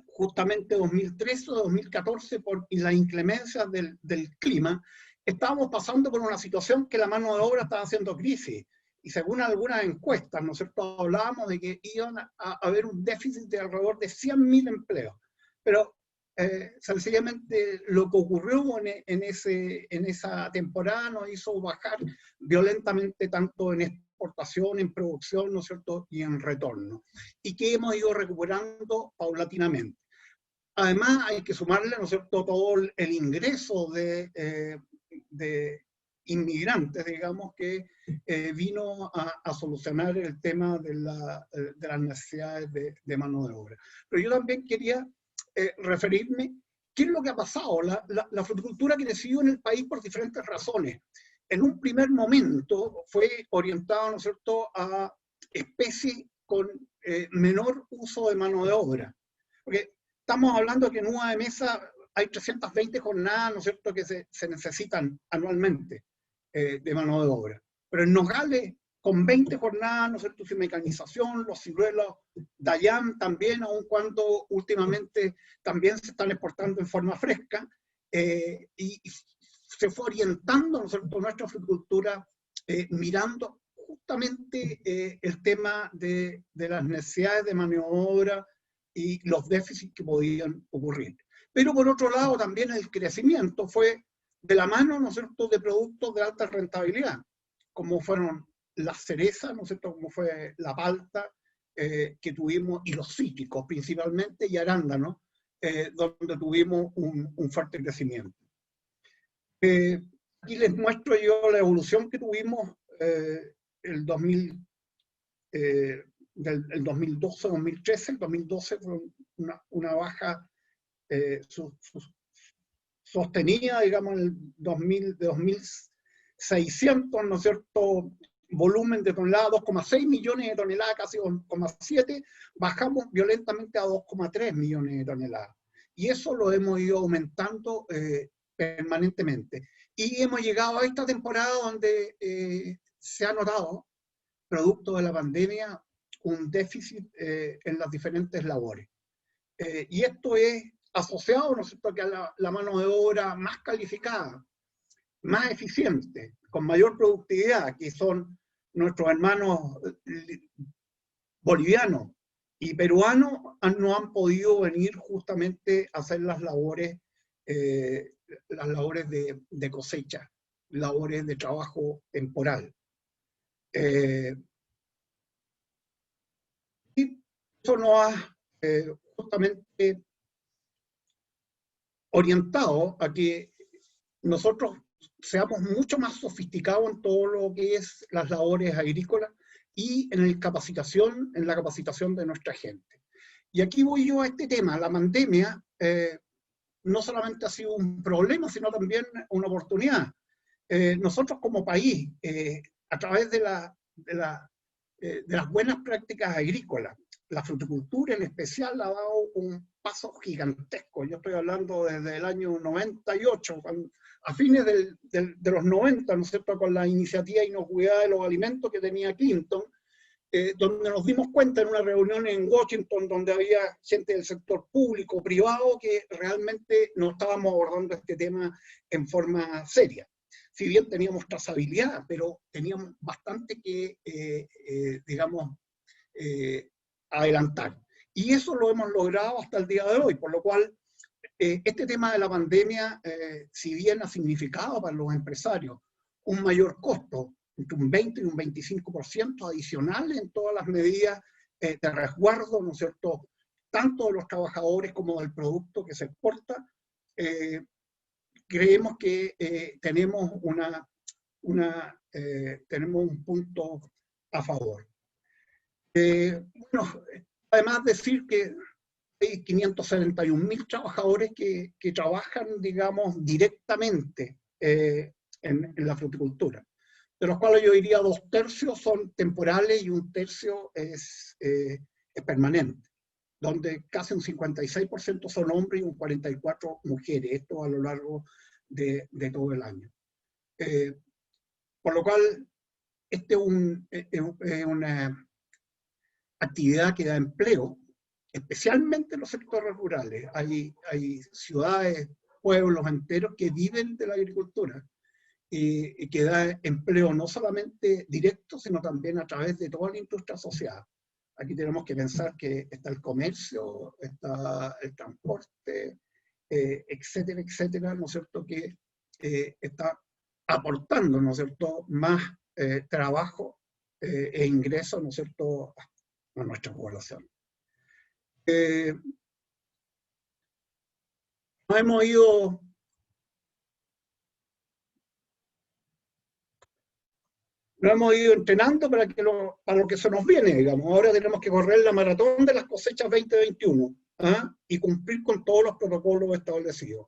justamente 2013 o 2014, por las inclemencias del clima, estábamos pasando por una situación que la mano de obra estaba haciendo crisis. Y según algunas encuestas, ¿no es cierto?, hablábamos de que iban a haber un déficit de alrededor de 100.000 empleos. Pero sencillamente lo que ocurrió en esa temporada nos hizo bajar violentamente tanto en exportación, en producción, ¿no es cierto?, y en retorno. Y que hemos ido recuperando paulatinamente. Además, hay que sumarle, ¿no es cierto?, todo el ingreso de inmigrantes, digamos, que vino a solucionar el tema de las necesidades de mano de obra. Pero yo también quería referirme, ¿qué es lo que ha pasado? La fruticultura creció en el país por diferentes razones. En un primer momento fue orientado, ¿no es cierto?, a especies con menor uso de mano de obra. Porque estamos hablando que en uva de mesa hay 320 jornadas, ¿no es cierto?, que se necesitan anualmente de mano de obra. Pero en nogales, con 20 jornadas, ¿no es cierto?, sin mecanización, los ciruelos Dayan también, aun cuando últimamente también se están exportando en forma fresca, y se fue orientando, ¿no es cierto?, nuestra fruticultura mirando justamente el tema de las necesidades de mano de obra y los déficits que podían ocurrir. Pero por otro lado también el crecimiento fue de la mano, ¿no es cierto?, de productos de alta rentabilidad, como fueron las cerezas, ¿no es cierto?, como fue la palta que tuvimos, y los cítricos principalmente, y arándanos, donde tuvimos un fuerte crecimiento. Aquí les muestro yo la evolución que tuvimos del 2012-2013. El 2012 fue una baja sostenida, digamos, en el 2000, de 2.600, ¿no es cierto?, volumen de toneladas, 2,6 millones de toneladas, casi 2,7, bajamos violentamente a 2,3 millones de toneladas. Y eso lo hemos ido aumentando permanentemente. Y hemos llegado a esta temporada donde se ha notado, producto de la pandemia, un déficit en las diferentes labores. Y esto es asociado, ¿no es cierto?, que a la mano de obra más calificada, más eficiente, con mayor productividad, que son nuestros hermanos bolivianos y peruanos, no han podido venir justamente a hacer las labores de cosecha, labores de trabajo temporal. Y eso nos ha justamente orientado a que nosotros seamos mucho más sofisticados en todo lo que es las labores agrícolas y en la capacitación de nuestra gente. Y aquí voy yo a este tema. La pandemia no solamente ha sido un problema, sino también una oportunidad. Nosotros como país, a través de las buenas prácticas agrícolas, la fruticultura en especial ha dado un paso gigantesco. Yo estoy hablando desde el año 98, a fines de los 90, ¿no es cierto?, con la iniciativa de inocuidad de los alimentos que tenía Clinton, donde nos dimos cuenta en una reunión en Washington, donde había gente del sector público, privado, que realmente no estábamos abordando este tema en forma seria. Si bien teníamos trazabilidad, pero teníamos bastante que, digamos, adelantar. Y eso lo hemos logrado hasta el día de hoy, por lo cual este tema de la pandemia, si bien ha significado para los empresarios un mayor costo, entre un 20 y un 25% adicional en todas las medidas de resguardo, ¿no es cierto?, tanto de los trabajadores como del producto que se exporta, creemos que tenemos tenemos un punto a favor. Bueno, además decir que hay 571.000 trabajadores que trabajan, digamos, directamente en la fruticultura, de los cuales yo diría 2/3 son temporales y 1/3 es permanente, donde casi un 56% son hombres y un 44% mujeres, esto a lo largo de todo el año. Por lo cual, este es una actividad que da empleo, especialmente en los sectores rurales. Hay ciudades, pueblos enteros que viven de la agricultura y que da empleo no solamente directo, sino también a través de toda la industria asociada. Aquí tenemos que pensar que está el comercio, está el transporte, etcétera, etcétera, ¿no es cierto?, que está aportando, ¿no es cierto?, más trabajo e ingresos, ¿no es cierto?, a nuestra población. Nos hemos ido entrenando para lo que se nos viene, digamos. Ahora tenemos que correr la maratón de las cosechas 2021, ¿ah?, y cumplir con todos los protocolos establecidos.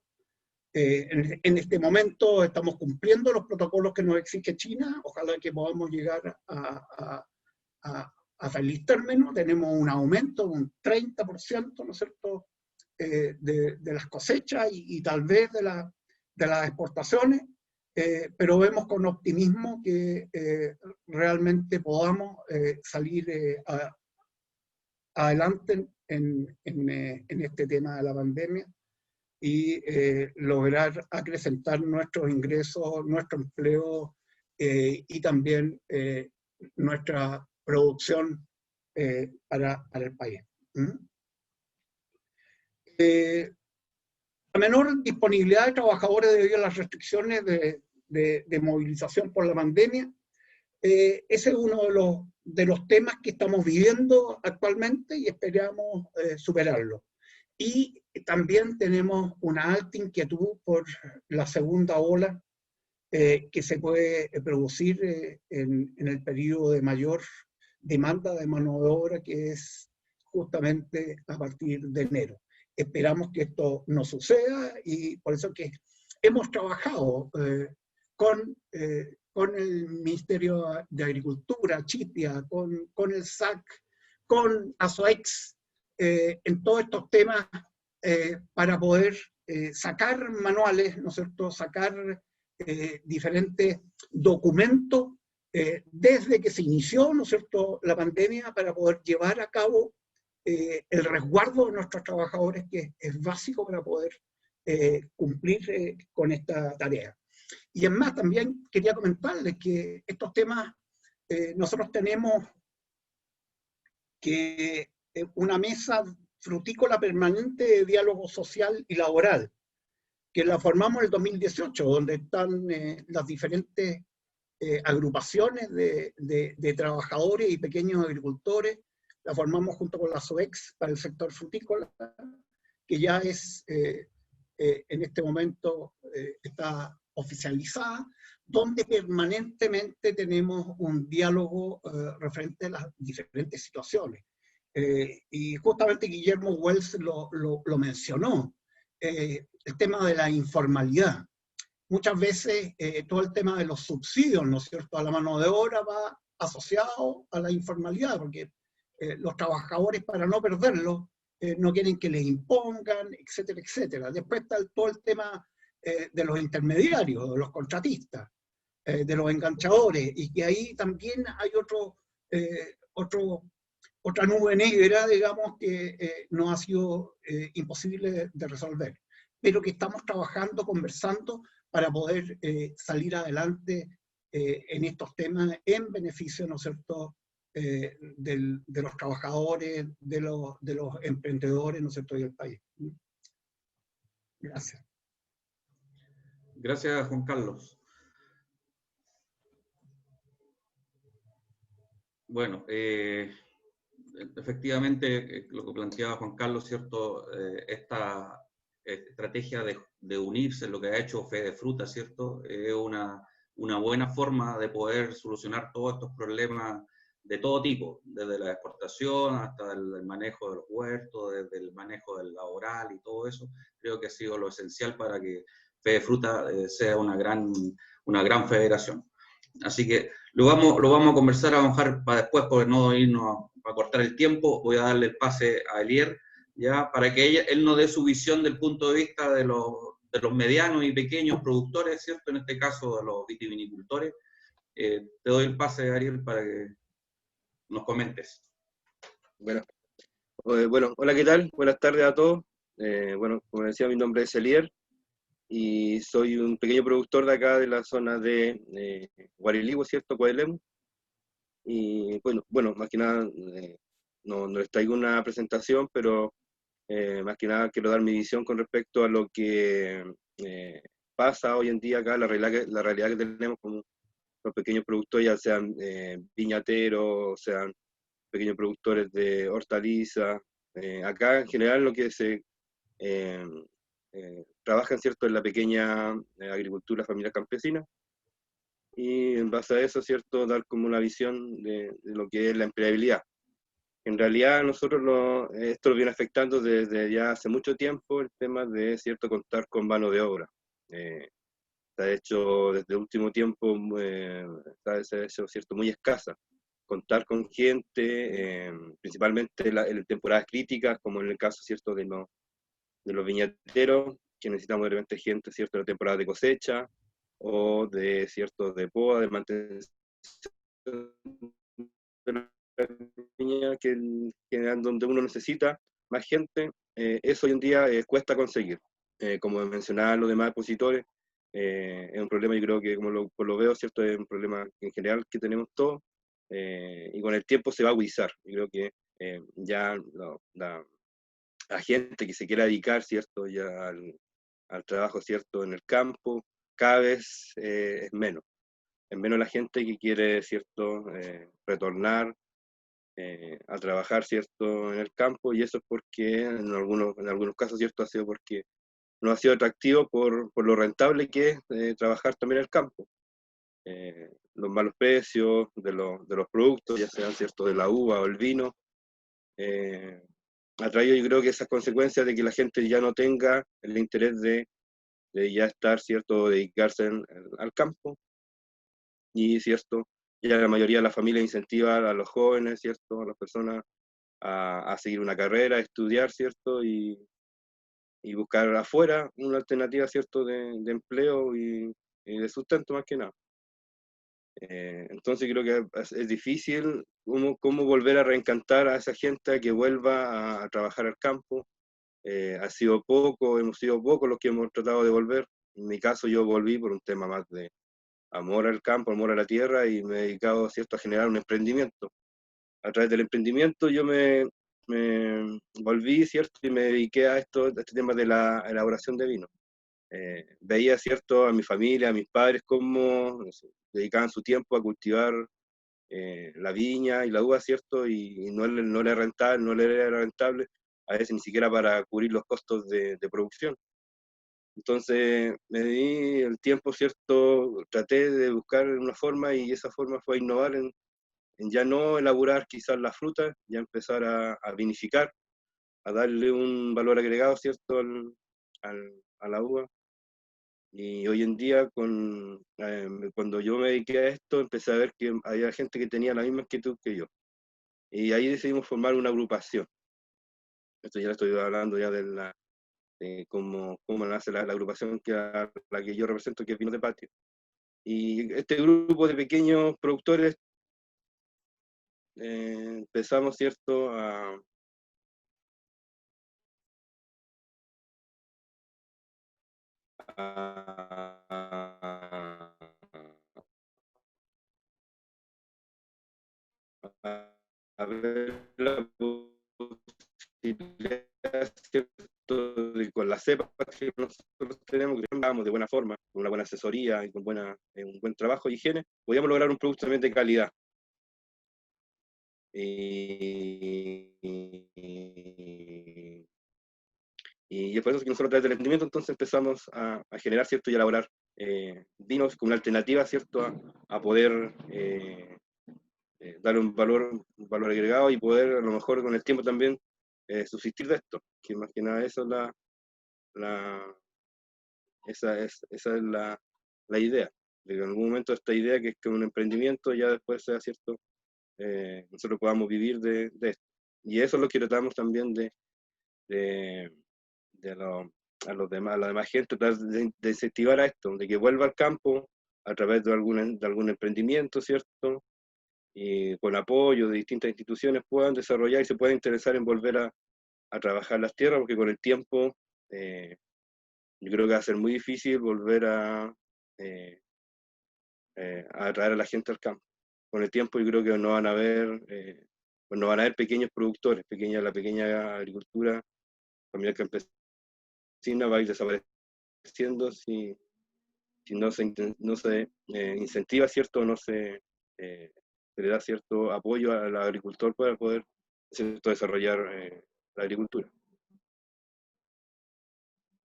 En este momento estamos cumpliendo los protocolos que nos exige China. Ojalá que podamos llegar a feliz término. Tenemos un aumento de un 30%, ¿no es cierto?, de las cosechas y tal vez de las exportaciones, pero vemos con optimismo que realmente podamos salir adelante en este tema de la pandemia y lograr acrecentar nuestros ingresos, nuestro empleo y también nuestra producción para el país. La menor disponibilidad de trabajadores debido a las restricciones de movilización por la pandemia, ese es uno de los temas que estamos viviendo actualmente y esperamos superarlo. Y también tenemos una alta inquietud por la segunda ola que se puede producir en el periodo de mayor demanda de mano de obra, que es justamente a partir de enero. Esperamos que esto no suceda y por eso que hemos trabajado con el Ministerio de Agricultura, Chipia, con el SAC, con ASOEX, en todos estos temas para poder sacar manuales, ¿no es cierto?, sacar diferentes documentos desde que se inició, ¿no es cierto?, la pandemia, para poder llevar a cabo el resguardo de nuestros trabajadores, que es básico para poder cumplir con esta tarea. Y es más, también quería comentarles que estos temas, nosotros tenemos que una mesa frutícola permanente de diálogo social y laboral, que la formamos en el 2018, donde están las diferentes agrupaciones de trabajadores y pequeños agricultores. La formamos junto con la SOEX para el sector frutícola, que ya es, en este momento, está oficializada, donde permanentemente tenemos un diálogo referente a las diferentes situaciones. Y justamente Guillermo Wells lo mencionó, el tema de la informalidad. Muchas veces todo el tema de los subsidios, ¿no es cierto?, a la mano de obra va asociado a la informalidad, porque los trabajadores, para no perderlo, no quieren que les impongan, etcétera, etcétera. Después está todo el tema de los intermediarios, de los contratistas, de los enganchadores, y que ahí también hay otra nube negra, digamos, que no ha sido imposible de resolver, pero que estamos trabajando, conversando, para poder salir adelante en estos temas en beneficio, ¿no es cierto?, de los trabajadores, de los emprendedores, ¿no es cierto?, del país. Gracias. Gracias, Juan Carlos. Bueno, efectivamente, lo que planteaba Juan Carlos, ¿cierto? Esta estrategia de unirse, lo que ha hecho Fedefruta, ¿cierto? Es una buena forma de poder solucionar todos estos problemas de todo tipo, desde la exportación hasta el manejo de los huertos, desde el manejo del laboral y todo eso. Creo que ha sido lo esencial para que Fedefruta sea una gran federación. Así que lo vamos a conversar, a bajar para después, porque no irnos a cortar el tiempo. Voy a darle el pase a Elier, ya, para que él nos dé su visión del punto de vista de los medianos y pequeños productores, ¿cierto? En este caso, de los vitivinicultores. Te doy el pase, Ariel, para que nos comentes. Bueno, hola, ¿qué tal? Buenas tardes a todos. Bueno, como decía, mi nombre es Elier y soy un pequeño productor de acá de la zona de Guariligüe, ¿cierto? Coelemu. Y bueno, más que nada, no les traigo una presentación, pero más que nada quiero dar mi visión con respecto a lo que pasa hoy en día acá, la realidad que tenemos como los pequeños productores, ya sean viñateros, sean pequeños productores de hortalizas. Acá en general lo que se trabajan, ¿cierto?, en la pequeña agricultura familiar campesina, y en base a eso, ¿cierto?, dar como una visión de lo que es la empleabilidad. En realidad nosotros esto lo viene afectando desde ya hace mucho tiempo, el tema de, ¿cierto?, contar con mano de obra. Se ha hecho desde el último tiempo, se ha hecho, ¿cierto?, muy escasa. Contar con gente, principalmente en temporadas críticas, como en el caso, ¿cierto?, de los viñateros, que necesitamos de repente gente, ¿cierto?, en la temporada de cosecha, o de, ¿cierto?, de poda, de mantención de la viña, que donde uno necesita más gente. Eso hoy en día cuesta conseguir. Como mencionaban los demás expositores, es un problema, yo creo que como lo veo, ¿cierto?, es un problema en general que tenemos todos, y con el tiempo se va a agudizar. Yo creo que ya la gente que se quiera dedicar, ¿cierto?, ya al trabajo, ¿cierto?, en el campo, cada vez es menos. Es menos la gente que quiere, ¿cierto?, retornar a trabajar, ¿cierto?, en el campo, y eso es porque en algunos casos, ¿cierto?, ha sido porque no ha sido atractivo por lo rentable que es trabajar también en el campo. Los malos precios de los productos, ya sean, ¿cierto?, de la uva o el vino, ha traído, yo creo, que esas consecuencias de que la gente ya no tenga el interés de ya estar, ¿cierto?, dedicarse al campo, y, ¿cierto?, ya la mayoría de la familia incentiva a los jóvenes, ¿cierto?, a las personas a seguir una carrera, a estudiar, ¿cierto?, y buscar afuera una alternativa, ¿cierto?, de empleo y de sustento más que nada. Entonces creo que es difícil cómo volver a reencantar a esa gente a que vuelva a trabajar al campo. Hemos sido pocos los que hemos tratado de volver. En mi caso yo volví por un tema más de amor al campo, amor a la tierra, y me he dedicado, ¿cierto?, a generar un emprendimiento. A través del emprendimiento yo me volví, ¿cierto?, y me dediqué a este tema de la elaboración de vino. Veía, ¿cierto?, a mi familia, a mis padres, cómo dedicaban su tiempo a cultivar la viña y la uva, ¿cierto?, y no le era rentable, a veces ni siquiera para cubrir los costos de producción. Entonces me di el tiempo, ¿cierto?, traté de buscar una forma, y esa forma fue innovar en ya no elaborar quizás la fruta, ya empezar a vinificar, a darle un valor agregado, ¿cierto?, a la uva. Y hoy en día, cuando yo me dediqué a esto, empecé a ver que había gente que tenía la misma inquietud que yo. Y ahí decidimos formar una agrupación. Esto ya estoy hablando ya de cómo nace la agrupación la que yo represento, que es Vinos de Patio. Y este grupo de pequeños productores empezamos, ¿cierto?, a a ver la posibilidad, ¿cierto?, de con las cepas que nosotros tenemos, que trabajamos de buena forma, con una buena asesoría y con un buen trabajo de higiene, podíamos lograr un producto también de calidad. Y es por eso que nosotros a través del emprendimiento entonces empezamos a generar, ¿cierto?, y a elaborar vinos como una alternativa, ¿cierto?, a poder dar un valor agregado y poder a lo mejor con el tiempo también subsistir de esto, que más que nada eso es esa es la idea, de que en algún momento esta idea que es que un emprendimiento ya después sea, ¿cierto?, nosotros podamos vivir de esto. Y eso es lo que tratamos también a la demás gente, de incentivar a esto, de que vuelva al campo a través de algún emprendimiento, ¿cierto? Y con apoyo de distintas instituciones puedan desarrollar y se puedan interesar en volver a trabajar las tierras, porque con el tiempo yo creo que va a ser muy difícil volver a atraer a la gente al campo. Con el tiempo yo creo que no van a haber pequeños productores, la pequeña agricultura familiar campesina va a ir desapareciendo si no se incentiva, ¿cierto? No se le da cierto apoyo al agricultor para poder, ¿cierto?, desarrollar la agricultura.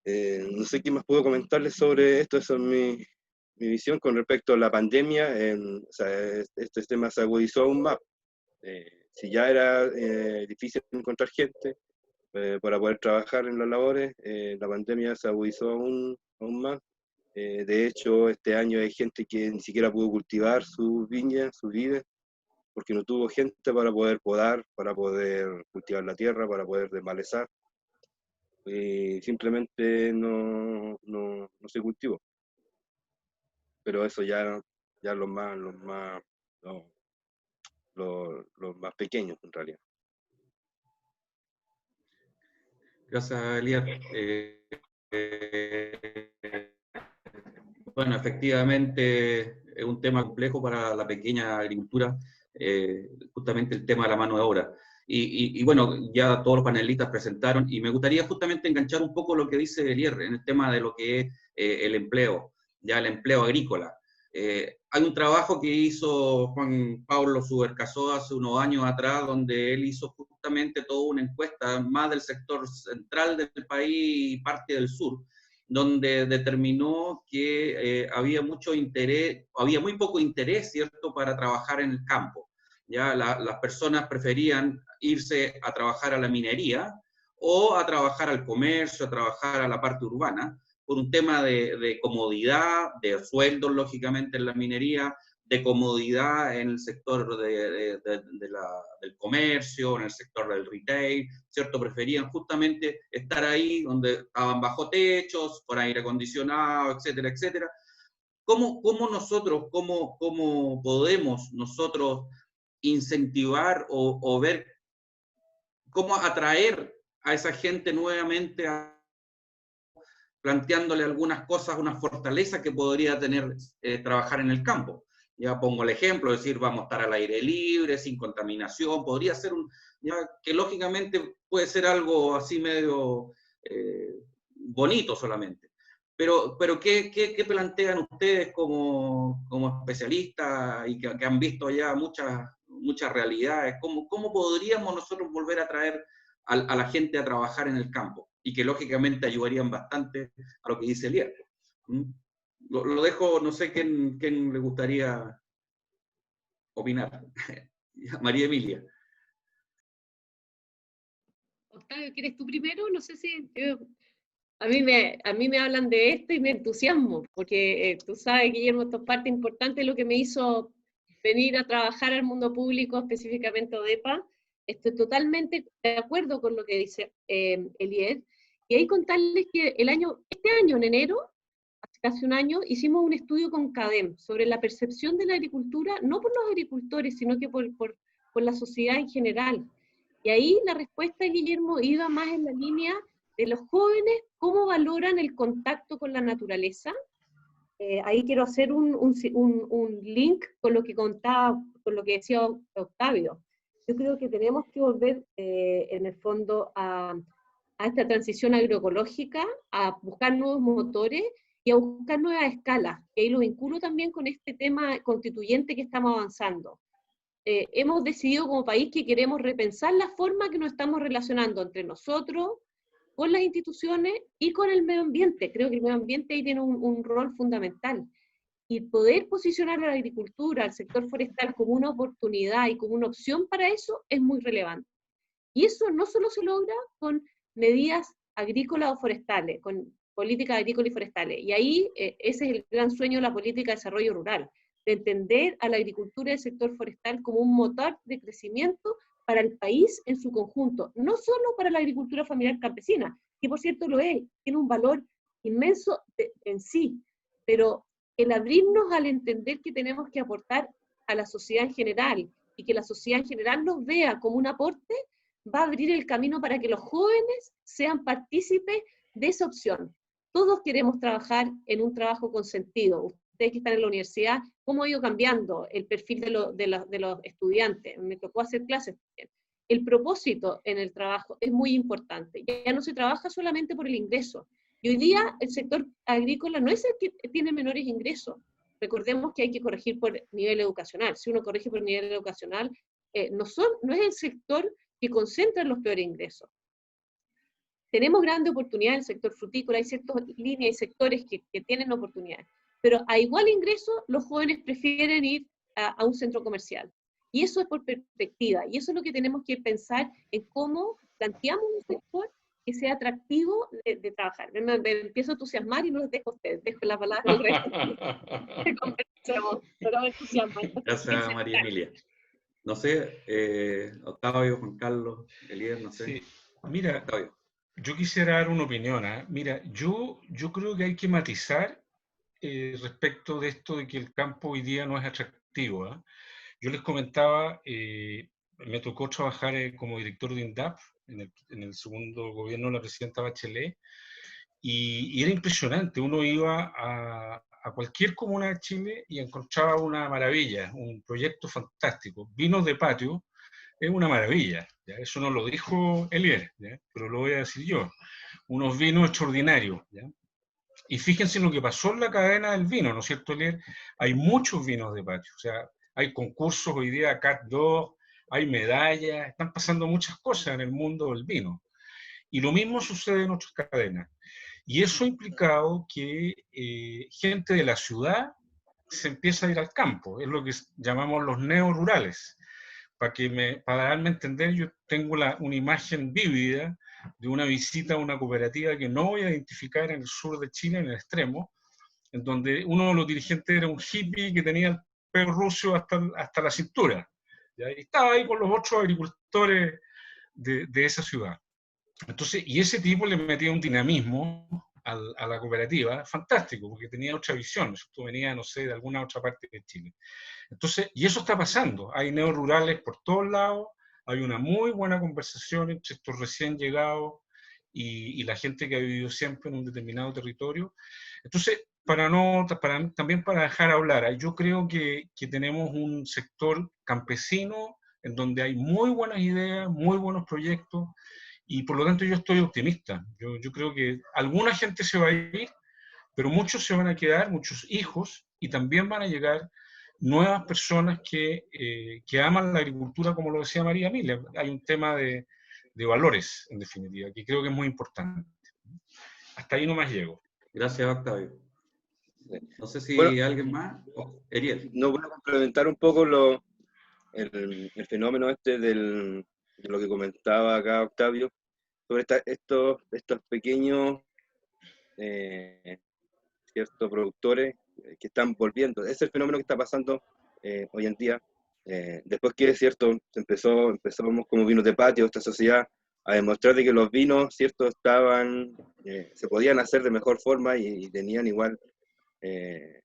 No sé qué más puedo comentarles sobre esto, esa es mi visión con respecto a la pandemia. O sea, este tema se agudizó aún más. Si ya era difícil encontrar gente para poder trabajar en las labores, la pandemia se agudizó aún más. De hecho, este año hay gente que ni siquiera pudo cultivar sus viñas, sus vides, porque no tuvo gente para poder podar, para poder cultivar la tierra, para poder desmalezar. Y simplemente no se cultivó. Pero eso ya los más pequeños en realidad. Gracias, Elías. Bueno, efectivamente es un tema complejo para la pequeña agricultura, justamente el tema de la mano de obra. Y bueno, ya todos los panelistas presentaron, y me gustaría justamente enganchar un poco lo que dice Elías en el tema de lo que es el empleo, ya el empleo agrícola. Hay un trabajo que hizo Juan Pablo Subercasó hace unos años atrás, donde él hizo justamente toda una encuesta, más del sector central del país y parte del sur, donde determinó que había mucho interés, había muy poco interés, ¿cierto?, para trabajar en el campo. Ya las personas preferían irse a trabajar a la minería o a trabajar al comercio, a trabajar a la parte urbana, por un tema de comodidad, de sueldos, lógicamente, en la minería, de comodidad en el sector del comercio, en el sector del retail, ¿cierto? Preferían justamente estar ahí donde estaban bajo techos, con aire acondicionado, etcétera, etcétera. ¿Cómo podemos nosotros incentivar o ver cómo atraer a esa gente nuevamente planteándole algunas cosas, unas fortalezas que podría tener trabajar en el campo? Ya pongo el ejemplo, decir, vamos a estar al aire libre, sin contaminación, podría ser que lógicamente puede ser algo así medio bonito solamente. Pero ¿qué plantean ustedes como especialistas y que han visto ya muchas realidades? ¿Cómo podríamos nosotros volver a traer a la gente a trabajar en el campo? Y que lógicamente ayudarían bastante a lo que dice Elías. Lo dejo, no sé quién le gustaría opinar. María Emilia. Octavio, ¿quieres tú primero? No sé si... A mí me hablan de esto y me entusiasmo, porque tú sabes, Guillermo, esto es parte importante de lo que me hizo venir a trabajar al mundo público, específicamente ODEPA. Estoy totalmente de acuerdo con lo que dice Elías. Y ahí contarles que este año, en enero, hace casi un año, hicimos un estudio con CADEM sobre la percepción de la agricultura, no por los agricultores, sino que por la sociedad en general. Y ahí la respuesta, Guillermo, iba más en la línea de los jóvenes, cómo valoran el contacto con la naturaleza. Ahí quiero hacer un link con lo que contaba, con lo que decía Octavio. yo creo que tenemos que volver en el fondo a esta transición agroecológica, a buscar nuevos motores y a buscar nuevas escalas, que ahí lo vinculo también con este tema constituyente que estamos avanzando. Hemos decidido como país que queremos repensar la forma que nos estamos relacionando entre nosotros, con las instituciones y con el medio ambiente. Creo que el medio ambiente ahí tiene un rol fundamental. Y poder posicionar a la agricultura, al sector forestal como una oportunidad y como una opción para eso es muy relevante. Y eso no solo se logra con medidas agrícolas o forestales, con políticas agrícolas y forestales. Y ahí ese es el gran sueño de la política de desarrollo rural, de entender a la agricultura y el sector forestal como un motor de crecimiento para el país en su conjunto, no solo para la agricultura familiar campesina, que por cierto lo es, tiene un valor inmenso en sí, pero el abrirnos al entender que tenemos que aportar a la sociedad en general, y que la sociedad en general nos vea como un aporte, va a abrir el camino para que los jóvenes sean partícipes de esa opción. Todos queremos trabajar en un trabajo con sentido. Ustedes que están en la universidad, ¿cómo ha ido cambiando el perfil de los estudiantes? Me tocó hacer clases también. El propósito en el trabajo es muy importante. Ya no se trabaja solamente por el ingreso. Y hoy día el sector agrícola no es el que tiene menores ingresos. Recordemos que hay que corregir por nivel educacional. Si uno corrige por nivel educacional, no es el sector que concentra los peores ingresos. Tenemos grandes oportunidades en el sector frutícola, hay ciertas líneas y sectores que tienen oportunidades, pero a igual ingreso los jóvenes prefieren ir a un centro comercial. Y eso es por perspectiva, y eso es lo que tenemos que pensar en cómo planteamos un sector que sea atractivo de trabajar. Me empiezo a entusiasmar y no les dejo a ustedes, dejo la palabra al resto. Pero me entusiasma. Gracias, María Emilia. No sé, Octavio, Juan Carlos, Elier, no sé. Sí. Mira, Octavio. yo quisiera dar una opinión. Mira, yo creo que hay que matizar respecto de esto de que el campo hoy día no es atractivo. Yo les comentaba, me tocó trabajar como director de INDAP en el segundo gobierno de la presidenta Bachelet, y era impresionante. Uno iba a cualquier comuna de Chile y encontraba una maravilla, un proyecto fantástico. Vinos de patio es una maravilla, ¿ya? Eso no lo dijo Elier, ¿ya? Pero lo voy a decir yo. Unos vinos extraordinarios, ¿ya? Y fíjense lo que pasó en la cadena del vino, ¿no es cierto, Elier? Hay muchos vinos de patio, o sea, hay concursos hoy día, CAT 2, hay medallas, están pasando muchas cosas en el mundo del vino. Y lo mismo sucede en otras cadenas. Y eso ha implicado que gente de la ciudad se empieza a ir al campo, es lo que llamamos los neorurales. Para darme a entender, yo tengo una imagen vívida de una visita a una cooperativa que no voy a identificar en el sur de Chile, en el extremo, en donde uno de los dirigentes era un hippie que tenía el pelo ruso hasta la cintura, ¿ya? Y estaba ahí con los otros agricultores de esa ciudad. Entonces, y ese tipo le metía un dinamismo a la cooperativa fantástico, porque tenía otra visión. Esto venía, no sé, de alguna otra parte de Chile. Entonces, y eso está pasando. Hay neorurales por todos lados, hay una muy buena conversación entre estos recién llegados y la gente que ha vivido siempre en un determinado territorio. Entonces, también para dejar hablar, yo creo que tenemos un sector campesino en donde hay muy buenas ideas, muy buenos proyectos, y por lo tanto yo estoy optimista. Yo creo que alguna gente se va a ir, pero muchos se van a quedar, muchos hijos, y también van a llegar nuevas personas que aman la agricultura, como lo decía María Emilia. Hay un tema de valores, en definitiva, que creo que es muy importante. Hasta ahí nomás llego. Gracias, Octavio. No sé si Bueno, alguien más. Ariel. No voy a complementar un poco el fenómeno de lo que comentaba acá Octavio, sobre estos pequeños ciertos productores que están volviendo. Es el fenómeno que está pasando hoy en día. Después que, cierto, empezamos como vinos de patio, esta sociedad, a demostrar de que los vinos, cierto, se podían hacer de mejor forma y tenían igual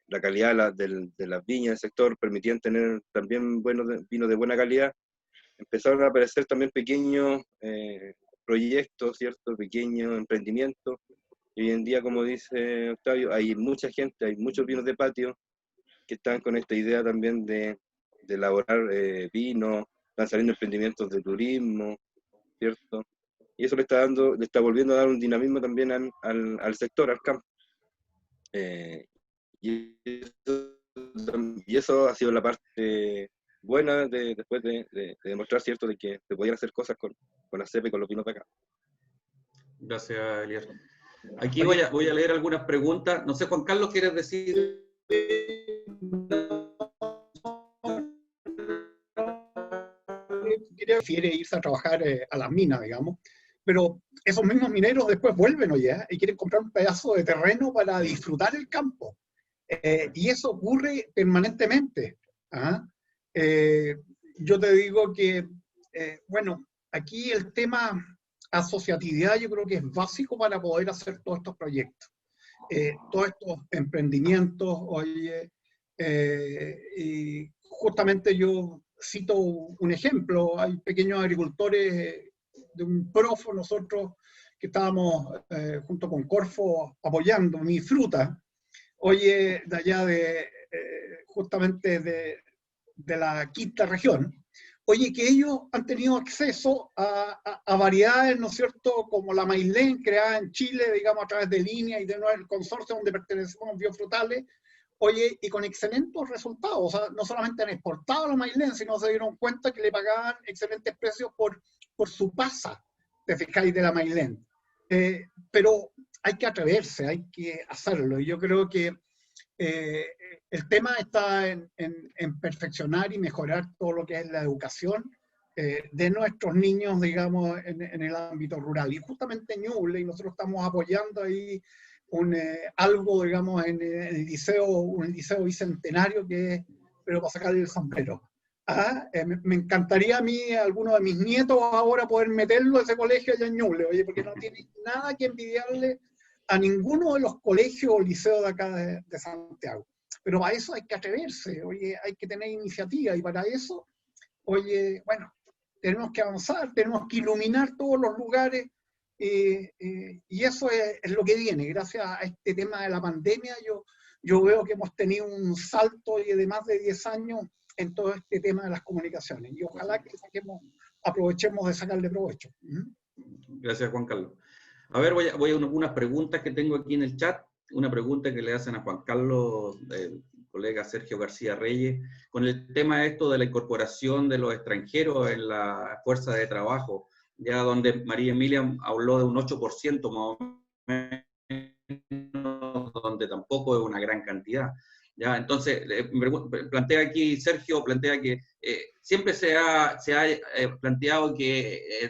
la calidad de las viñas del sector, permitían tener también buenos vinos de buena calidad. Empezaron a aparecer también pequeños proyectos, cierto, pequeños emprendimientos. Y hoy en día, como dice Octavio, hay mucha gente, hay muchos vinos de patio que están con esta idea también de elaborar vino, están saliendo emprendimientos de turismo, ¿cierto? Y eso le está volviendo a dar un dinamismo también al sector, al campo. Y eso ha sido la parte buena después de demostrar, ¿cierto?, de que se podían hacer cosas con la cepa y con los vinos de acá. Gracias, Elías. Aquí voy a leer algunas preguntas. No sé, Juan Carlos, ¿quieres decir? Prefiere irse a trabajar a las minas, digamos, pero esos mismos mineros después vuelven, oye, y quieren comprar un pedazo de terreno para disfrutar el campo. Y eso ocurre permanentemente. Yo te digo que, bueno, aquí el tema asociatividad yo creo que es básico para poder hacer todos estos proyectos. Todos estos emprendimientos, oye, y justamente yo cito un ejemplo, hay pequeños agricultores de un Profo, nosotros que estábamos junto con Corfo apoyando Mi Fruta, oye, de allá justamente de la quinta región, oye, que ellos han tenido acceso a variedades, ¿no es cierto?, como la Mailén, creada en Chile, digamos, a través de Línea y de el consorcio donde pertenecemos biofrutales, oye, y con excelentes resultados. O sea, no solamente han exportado la Mailén, sino se dieron cuenta que le pagaban excelentes precios por su pasa, te fijáis, de la Mailén. Pero hay que atreverse, hay que hacerlo. Y yo creo que el tema está en perfeccionar y mejorar todo lo que es la educación de nuestros niños, digamos, en el ámbito rural. Y justamente en Ñuble, y nosotros estamos apoyando ahí algo, digamos, en el liceo, un liceo bicentenario que es, pero para sacarle el sombrero. Me encantaría a mí, a alguno de mis nietos ahora, poder meterlo a ese colegio allá en Ñuble, oye, porque no tiene nada que envidiarle a ninguno de los colegios o liceos de acá de Santiago. Pero para eso hay que atreverse, oye, hay que tener iniciativa, y para eso, oye, bueno, tenemos que avanzar, tenemos que iluminar todos los lugares, y eso es lo que viene. Gracias a este tema de la pandemia, yo veo que hemos tenido un salto de más de 10 años en todo este tema de las comunicaciones, y ojalá que aprovechemos de sacarle provecho. Gracias, Juan Carlos. A ver, voy a unas preguntas que tengo aquí en el chat. Una pregunta que le hacen a Juan Carlos, el colega Sergio García Reyes, con el tema esto de la incorporación de los extranjeros en la fuerza de trabajo, ya donde María Emilia habló de un 8% más o menos, donde tampoco es una gran cantidad. ¿Ya? Entonces, plantea aquí, Sergio plantea que siempre se ha planteado que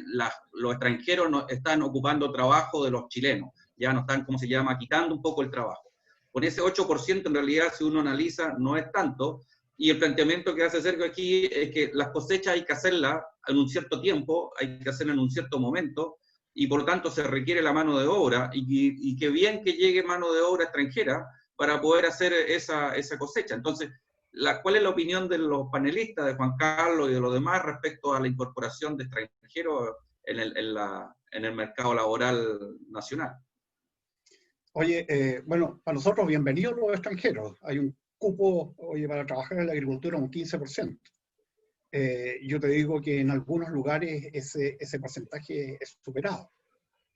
los extranjeros no están ocupando trabajo de los chilenos, ya no están, ¿cómo se llama?, quitando un poco el trabajo. Con ese 8% en realidad, si uno analiza, no es tanto, y el planteamiento que hace Sergio aquí es que las cosechas hay que hacerlas en un cierto tiempo, hay que hacerlas en un cierto momento, y por lo tanto se requiere la mano de obra, y que bien que llegue mano de obra extranjera para poder hacer esa cosecha. Entonces, ¿cuál es la opinión de los panelistas, de Juan Carlos y de los demás respecto a la incorporación de extranjeros en el mercado laboral nacional? Oye, bueno, para nosotros bienvenidos los extranjeros. Hay un cupo, oye, para trabajar en la agricultura un 15%. Yo te digo que en algunos lugares ese porcentaje es superado,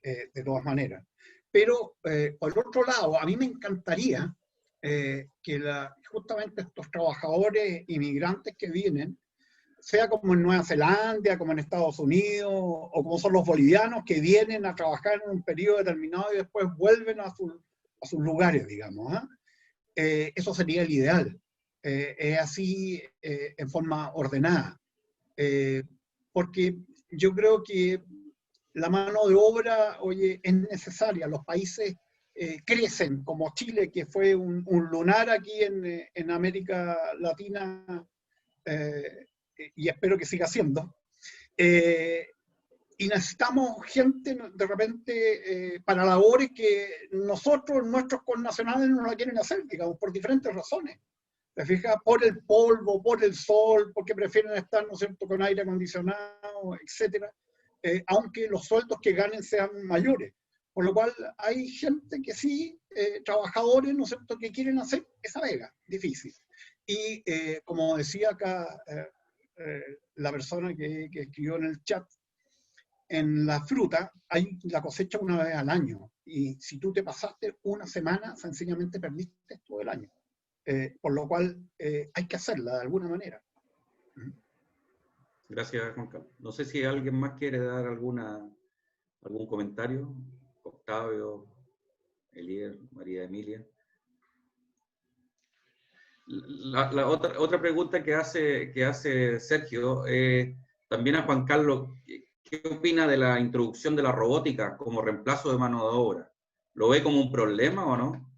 de todas maneras. Pero, por el otro lado, a mí me encantaría que justamente estos trabajadores inmigrantes que vienen, sea como en Nueva Zelanda, como en Estados Unidos, o como son los bolivianos que vienen a trabajar en un periodo determinado y después vuelven a sus lugares, digamos. Eso sería el ideal. Es así, en forma ordenada. Porque yo creo que la mano de obra, oye, es necesaria. Los países crecen, como Chile, que fue un lunar aquí en América Latina, y espero que siga siendo. Y necesitamos gente, de repente, para labores que nuestros connacionales, no la quieren hacer, digamos, por diferentes razones. ¿Te fijas? Por el polvo, por el sol, porque prefieren estar, ¿no es cierto?, con aire acondicionado, etcétera. Aunque los sueldos que ganen sean mayores. Por lo cual hay gente que sí, trabajadores, ¿no es cierto?, que quieren hacer esa vega, difícil. Y como decía acá la persona que escribió en el chat, en la fruta hay la cosecha una vez al año, y si tú te pasaste una semana, sencillamente perdiste todo el año. Por lo cual hay que hacerla de alguna manera. Gracias, Juan Carlos. No sé si alguien más quiere dar algún comentario. Octavio, Elier, María Emilia. La otra pregunta que hace Sergio, también a Juan Carlos, ¿qué opina de la introducción de la robótica como reemplazo de mano de obra? ¿Lo ve como un problema o no?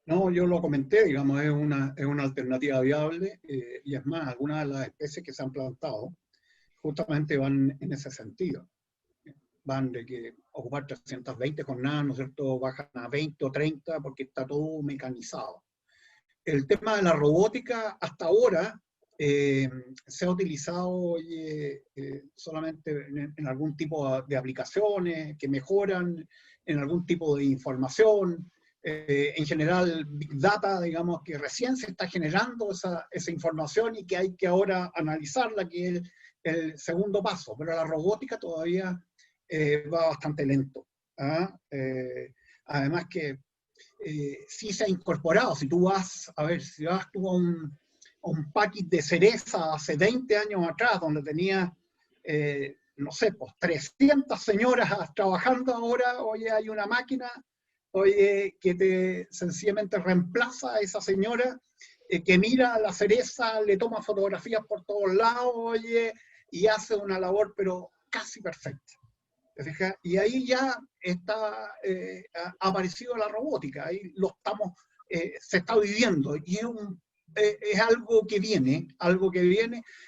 No, yo lo comenté, digamos, es una alternativa viable, y es más, algunas de las especies que se han plantado justamente van en ese sentido. Van de que ocupar 320 jornadas, ¿no es cierto?, bajan a 20 o 30 porque está todo mecanizado. El tema de la robótica hasta ahora se ha utilizado solamente en algún tipo de aplicaciones que mejoran, en algún tipo de información. En general, Big Data, digamos, que recién se está generando esa información y que hay que ahora analizarla, que es el segundo paso. Pero la robótica todavía va bastante lento. Además que sí se ha incorporado. Si tú vas, a ver, si vas tú a un paquete de cereza hace 20 años atrás, donde tenía, no sé, pues 300 señoras trabajando, ahora, oye, hay una máquina, oye, que sencillamente reemplaza a esa señora, que mira la cereza, le toma fotografías por todos lados, oye, y hace una labor, pero casi perfecta. ¿Te fijas? Y ahí ya ha aparecido la robótica, ahí se está viviendo, y es algo que viene.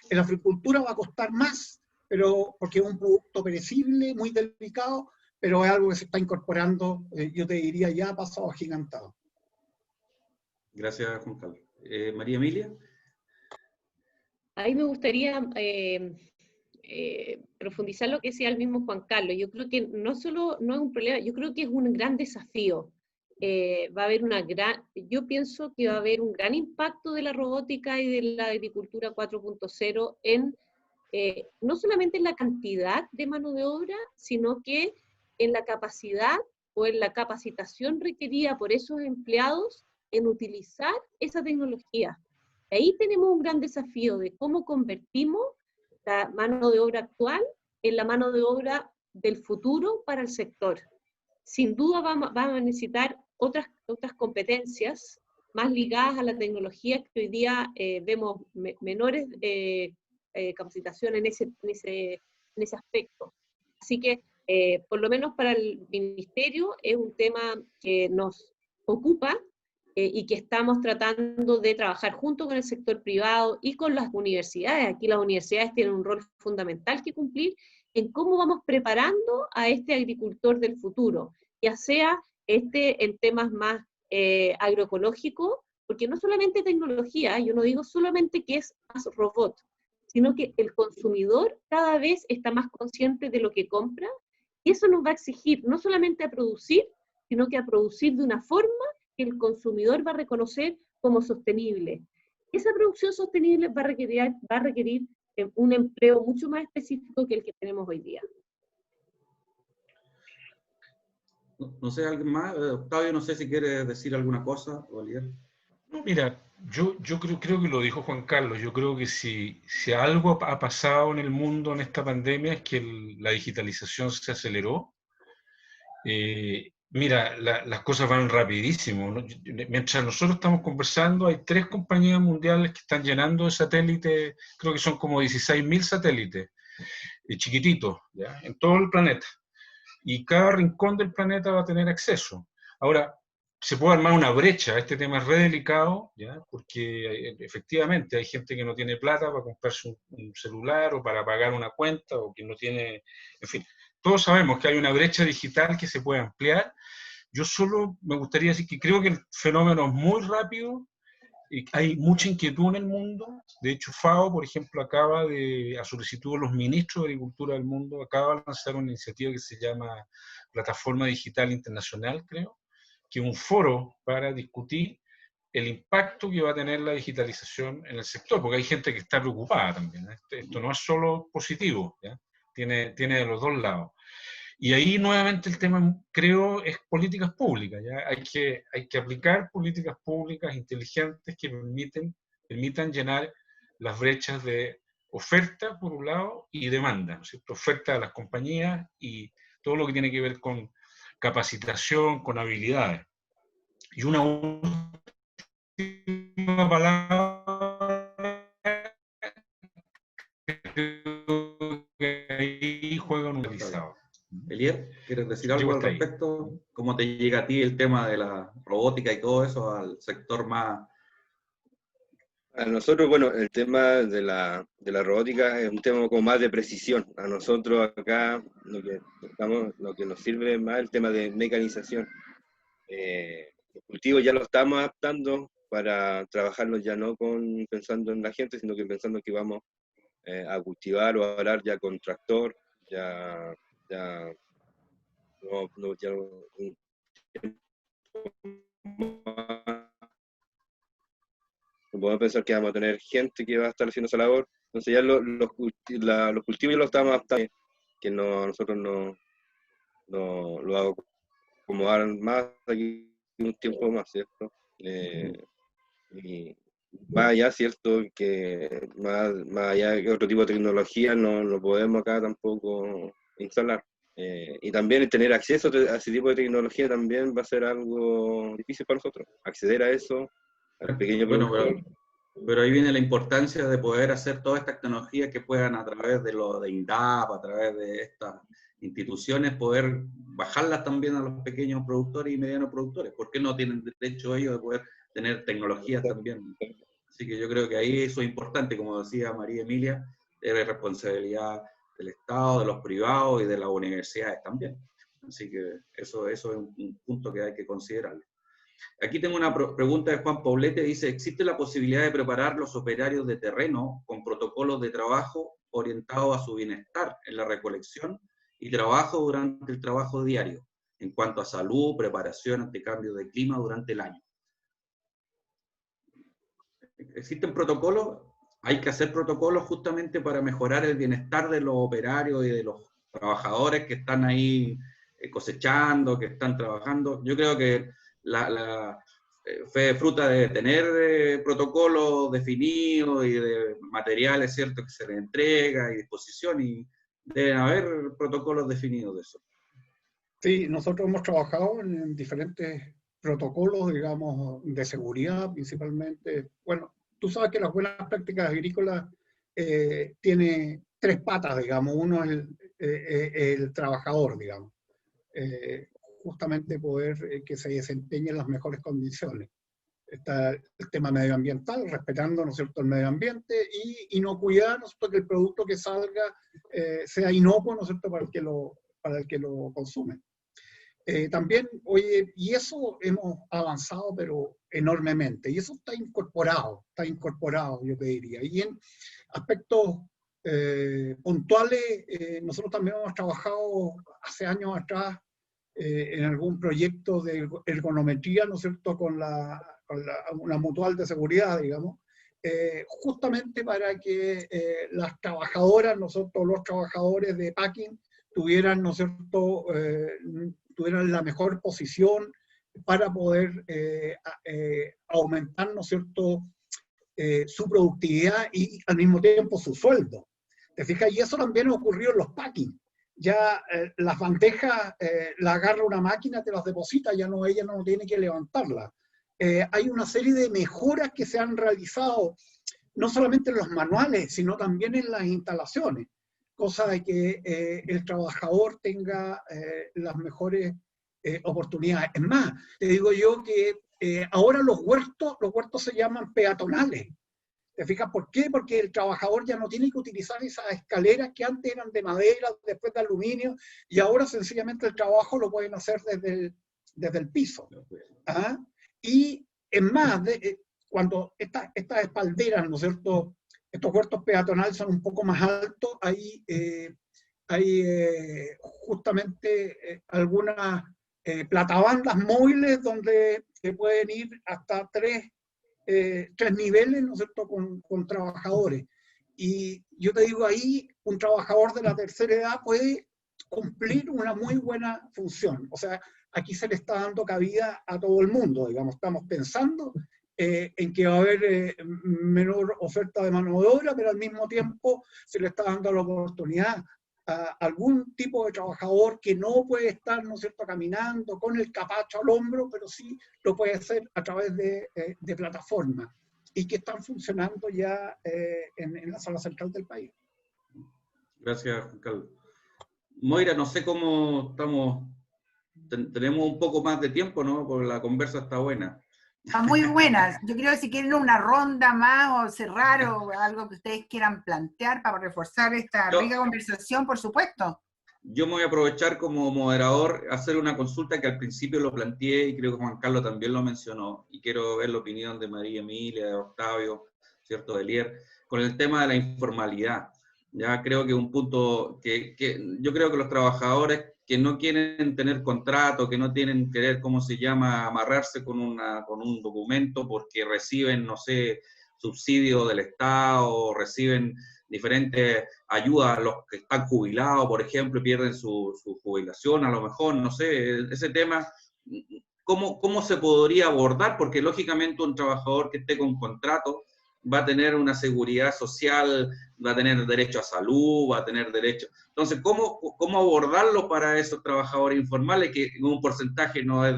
En la agricultura va a costar más, pero porque es un producto perecible, muy delicado, pero es algo que se está incorporando, yo te diría, ya ha pasado agigantado. Gracias, Juan Carlos. María Emilia. Ahí me gustaría profundizar lo que decía el mismo Juan Carlos. Yo creo que no es un problema, yo creo que es un gran desafío. Va a haber yo pienso que va a haber un gran impacto de la robótica y de la agricultura 4.0 en no solamente en la cantidad de mano de obra, sino que en la capacidad o en la capacitación requerida por esos empleados en utilizar esa tecnología. Ahí tenemos un gran desafío de cómo convertimos la mano de obra actual en la mano de obra del futuro para el sector. Sin duda vamos a necesitar otras competencias más ligadas a la tecnología, que hoy día vemos menores capacitación en ese aspecto. Así que, por lo menos para el Ministerio, es un tema que nos ocupa y que estamos tratando de trabajar junto con el sector privado y con las universidades. Aquí las universidades tienen un rol fundamental que cumplir en cómo vamos preparando a este agricultor del futuro, ya sea en temas más agroecológicos, porque no solamente tecnología, yo no digo solamente que es más robot, sino que el consumidor cada vez está más consciente de lo que compra, y eso nos va a exigir no solamente a producir, sino que a producir de una forma que el consumidor va a reconocer como sostenible. Esa producción sostenible va a requerir un empleo mucho más específico que el que tenemos hoy día. No sé, ¿alguien más? Octavio, no sé si quiere decir alguna cosa. No, mira, yo creo que lo dijo Juan Carlos. Yo creo que si algo ha pasado en el mundo en esta pandemia es que la digitalización se aceleró. Mira, las cosas van rapidísimo, ¿no? Mientras nosotros estamos conversando, hay 3 compañías mundiales que están llenando de satélites, creo que son como 16.000 satélites, chiquititos, ¿ya? En todo el planeta. Y cada rincón del planeta va a tener acceso. Ahora, se puede armar una brecha, este tema es re delicado, ¿ya? Porque efectivamente hay gente que no tiene plata para comprarse un celular o para pagar una cuenta, o que no tiene, en fin. Todos sabemos que hay una brecha digital que se puede ampliar. Yo solo me gustaría decir que creo que el fenómeno es muy rápido, y hay mucha inquietud en el mundo. De hecho, FAO, por ejemplo, a solicitud de los ministros de Agricultura del mundo, acaba de lanzar una iniciativa que se llama Plataforma Digital Internacional, creo, que es un foro para discutir el impacto que va a tener la digitalización en el sector, porque hay gente que está preocupada también. Esto no es solo positivo, ¿ya? Tiene de los dos lados. Y ahí nuevamente el tema, creo, es políticas públicas, ¿ya? Hay que aplicar políticas públicas inteligentes que permitan llenar las brechas de oferta, por un lado, y demanda, ¿no es cierto? Oferta a las compañías y todo lo que tiene que ver con capacitación, con habilidades. Y una última palabra, creo que ahí juega un utilizador. Elier, ¿quieres decir algo al respecto? ¿Cómo te llega a ti el tema de la robótica y todo eso al sector más? A nosotros, bueno, el tema de la robótica es un tema como más de precisión. A nosotros acá lo que nos sirve más es el tema de mecanización. Los cultivos ya lo estamos adaptando para trabajarlos ya no pensando en la gente, sino que pensando que vamos a cultivar o a arar ya con tractor, ya no podemos pensar que vamos a tener gente que va a estar haciendo esa labor. Entonces ya los cultivos ya lo estamos adaptando, que nosotros no lo acomodaron más aquí un tiempo más, ¿cierto? Y más allá, ¿cierto? Que más allá que otro tipo de tecnología no podemos acá tampoco instalar. Y también tener acceso a ese tipo de tecnología también va a ser algo difícil para nosotros. Acceder a eso, al pequeño productor. Pero ahí viene la importancia de poder hacer todas estas tecnologías que puedan a través de lo de INDAP, a través de estas instituciones, poder bajarlas también a los pequeños productores y medianos productores. ¿Por qué no tienen derecho ellos de poder tener tecnologías también? Así que yo creo que ahí eso es importante, como decía María Emilia, es responsabilidad del Estado, de los privados y de las universidades también. Así que eso es un punto que hay que considerar. Aquí tengo una pregunta de Juan Poblete, dice, ¿existe la posibilidad de preparar los operarios de terreno con protocolos de trabajo orientados a su bienestar en la recolección y trabajo durante el trabajo diario, en cuanto a salud, preparación ante cambios de clima durante el año? ¿Existen protocolos? Hay que hacer protocolos justamente para mejorar el bienestar de los operarios y de los trabajadores que están ahí cosechando, que están trabajando. Yo creo que fue fruta de tener protocolos definidos y de materiales, ¿cierto?, que se les entrega y disposición, y deben haber protocolos definidos de eso. Sí, nosotros hemos trabajado en diferentes protocolos, digamos, de seguridad principalmente. Bueno, tú sabes que las buenas prácticas agrícolas tiene tres patas, digamos. Uno es el trabajador, digamos. Justamente poder que se desempeñe en las mejores condiciones. Está el tema medioambiental, respetando, ¿no es cierto?, el medio ambiente, y inocuidad, ¿no es cierto?, que el producto que salga sea inocuo, ¿no es cierto?, para el que lo consume. También, oye, y eso hemos avanzado, pero enormemente, y eso está incorporado, yo te diría. Y en aspectos puntuales, nosotros también hemos trabajado hace años atrás en algún proyecto de ergonometría, ¿no es cierto?, con una mutual de seguridad, digamos, justamente para que las trabajadoras, nosotros los trabajadores de packing, tuvieran, ¿no es cierto?, tuvieran la mejor posición para poder aumentar, ¿no es cierto?, su productividad y al mismo tiempo su sueldo. ¿Te fijas? Y eso también ocurrió en los packing. Ya las bandejas las agarra una máquina, te las deposita, ya no, ella no tiene que levantarlas. Hay una serie de mejoras que se han realizado, no solamente en los manuales, sino también en las instalaciones, cosa de que el trabajador tenga las mejores oportunidades. Es más, te digo yo que ahora los huertos se llaman peatonales. ¿Te fijas por qué? Porque el trabajador ya no tiene que utilizar esas escaleras que antes eran de madera, después de aluminio, y ahora sencillamente el trabajo lo pueden hacer desde el piso. ¿Ah? Y es más, cuando estas espalderas, ¿no es cierto?, estos huertos peatonales son un poco más altos, hay justamente algunas platabandas móviles donde se pueden ir hasta 3 tres niveles, ¿no es cierto?, con trabajadores. Y yo te digo, ahí un trabajador de la tercera edad puede cumplir una muy buena función. O sea, aquí se le está dando cabida a todo el mundo, digamos, estamos pensando en que va a haber menor oferta de mano de obra, pero al mismo tiempo se le está dando la oportunidad a algún tipo de trabajador que no puede estar, ¿no es cierto?, caminando con el capacho al hombro, pero sí lo puede hacer a través de plataformas y que están funcionando ya en la zona central del país. Gracias, Juan Carlos. Moira, no sé cómo estamos, tenemos un poco más de tiempo, ¿no? Porque la conversa está buena. Está muy buena. Yo creo que si quieren una ronda más o cerrar o algo que ustedes quieran plantear para reforzar esta rica conversación, por supuesto. Yo me voy a aprovechar como moderador, hacer una consulta que al principio lo planteé y creo que Juan Carlos también lo mencionó, y quiero ver la opinión de María Emilia, de Octavio, ¿cierto?, de Lier, con el tema de la informalidad. Ya creo que un punto que yo creo que los trabajadores que no quieren tener contrato, que no tienen querer, ¿cómo se llama?, amarrarse con un documento porque reciben, no sé, subsidio del Estado, reciben diferentes ayudas a los que están jubilados, por ejemplo, y pierden su jubilación, a lo mejor, no sé, ese tema, ¿cómo se podría abordar? Porque lógicamente un trabajador que esté con contrato va a tener una seguridad social, va a tener derecho a salud, va a tener derecho... Entonces, ¿cómo abordarlo para esos trabajadores informales, que un porcentaje no es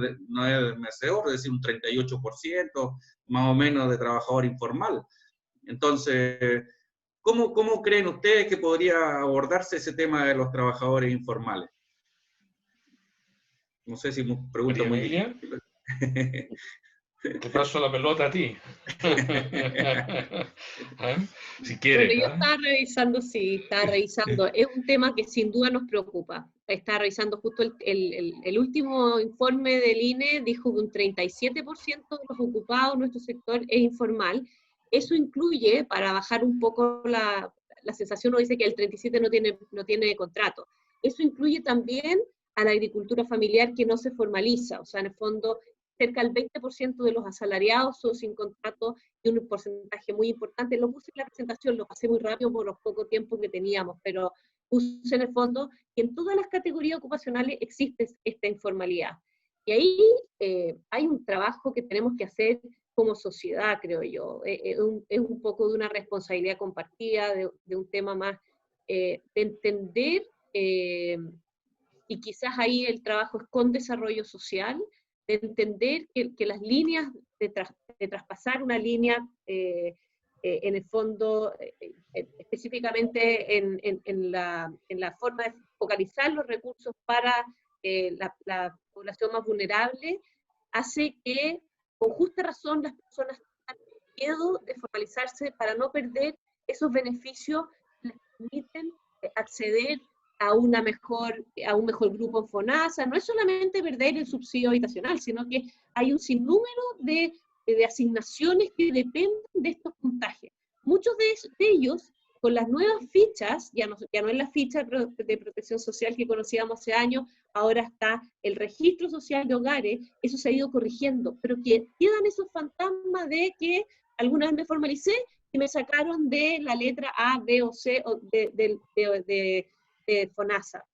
mecedor, es decir, un 38% más o menos de trabajador informal? Entonces, ¿cómo creen ustedes que podría abordarse ese tema de los trabajadores informales? No sé si me pregunta muy Emilia, difícil. te paso la pelota a ti. Si quieres. Bueno, yo estaba revisando, sí, estaba revisando. Es un tema que sin duda nos preocupa. Estaba revisando justo el último informe del INE, dijo que un 37% de los ocupados en nuestro sector es informal. Eso incluye, para bajar un poco la sensación, uno dice que el 37% no tiene contrato. Eso incluye también a la agricultura familiar que no se formaliza. O sea, en el fondo, cerca del 20% de los asalariados son sin contrato y un porcentaje muy importante. Lo puse en la presentación, lo pasé muy rápido por los pocos tiempos que teníamos, pero puse en el fondo que en todas las categorías ocupacionales existe esta informalidad. Y ahí hay un trabajo que tenemos que hacer como sociedad, creo yo. Es un poco de una responsabilidad compartida, de un tema más de entender, y quizás ahí el trabajo es con desarrollo social, de entender que las líneas de traspasar una línea, en el fondo, específicamente en la forma de focalizar los recursos para la población más vulnerable, hace que, con justa razón, las personas tengan miedo de formalizarse para no perder esos beneficios que les permiten acceder a un mejor grupo en FONASA. No es solamente perder el subsidio habitacional, sino que hay un sinnúmero de asignaciones que dependen de estos puntajes. Muchos de ellos, con las nuevas fichas, ya no es la ficha de protección social que conocíamos hace años, ahora está el registro social de hogares, eso se ha ido corrigiendo, pero que quedan esos fantasmas de que alguna vez me formalicé y me sacaron de la letra A, B o C o de FONASA.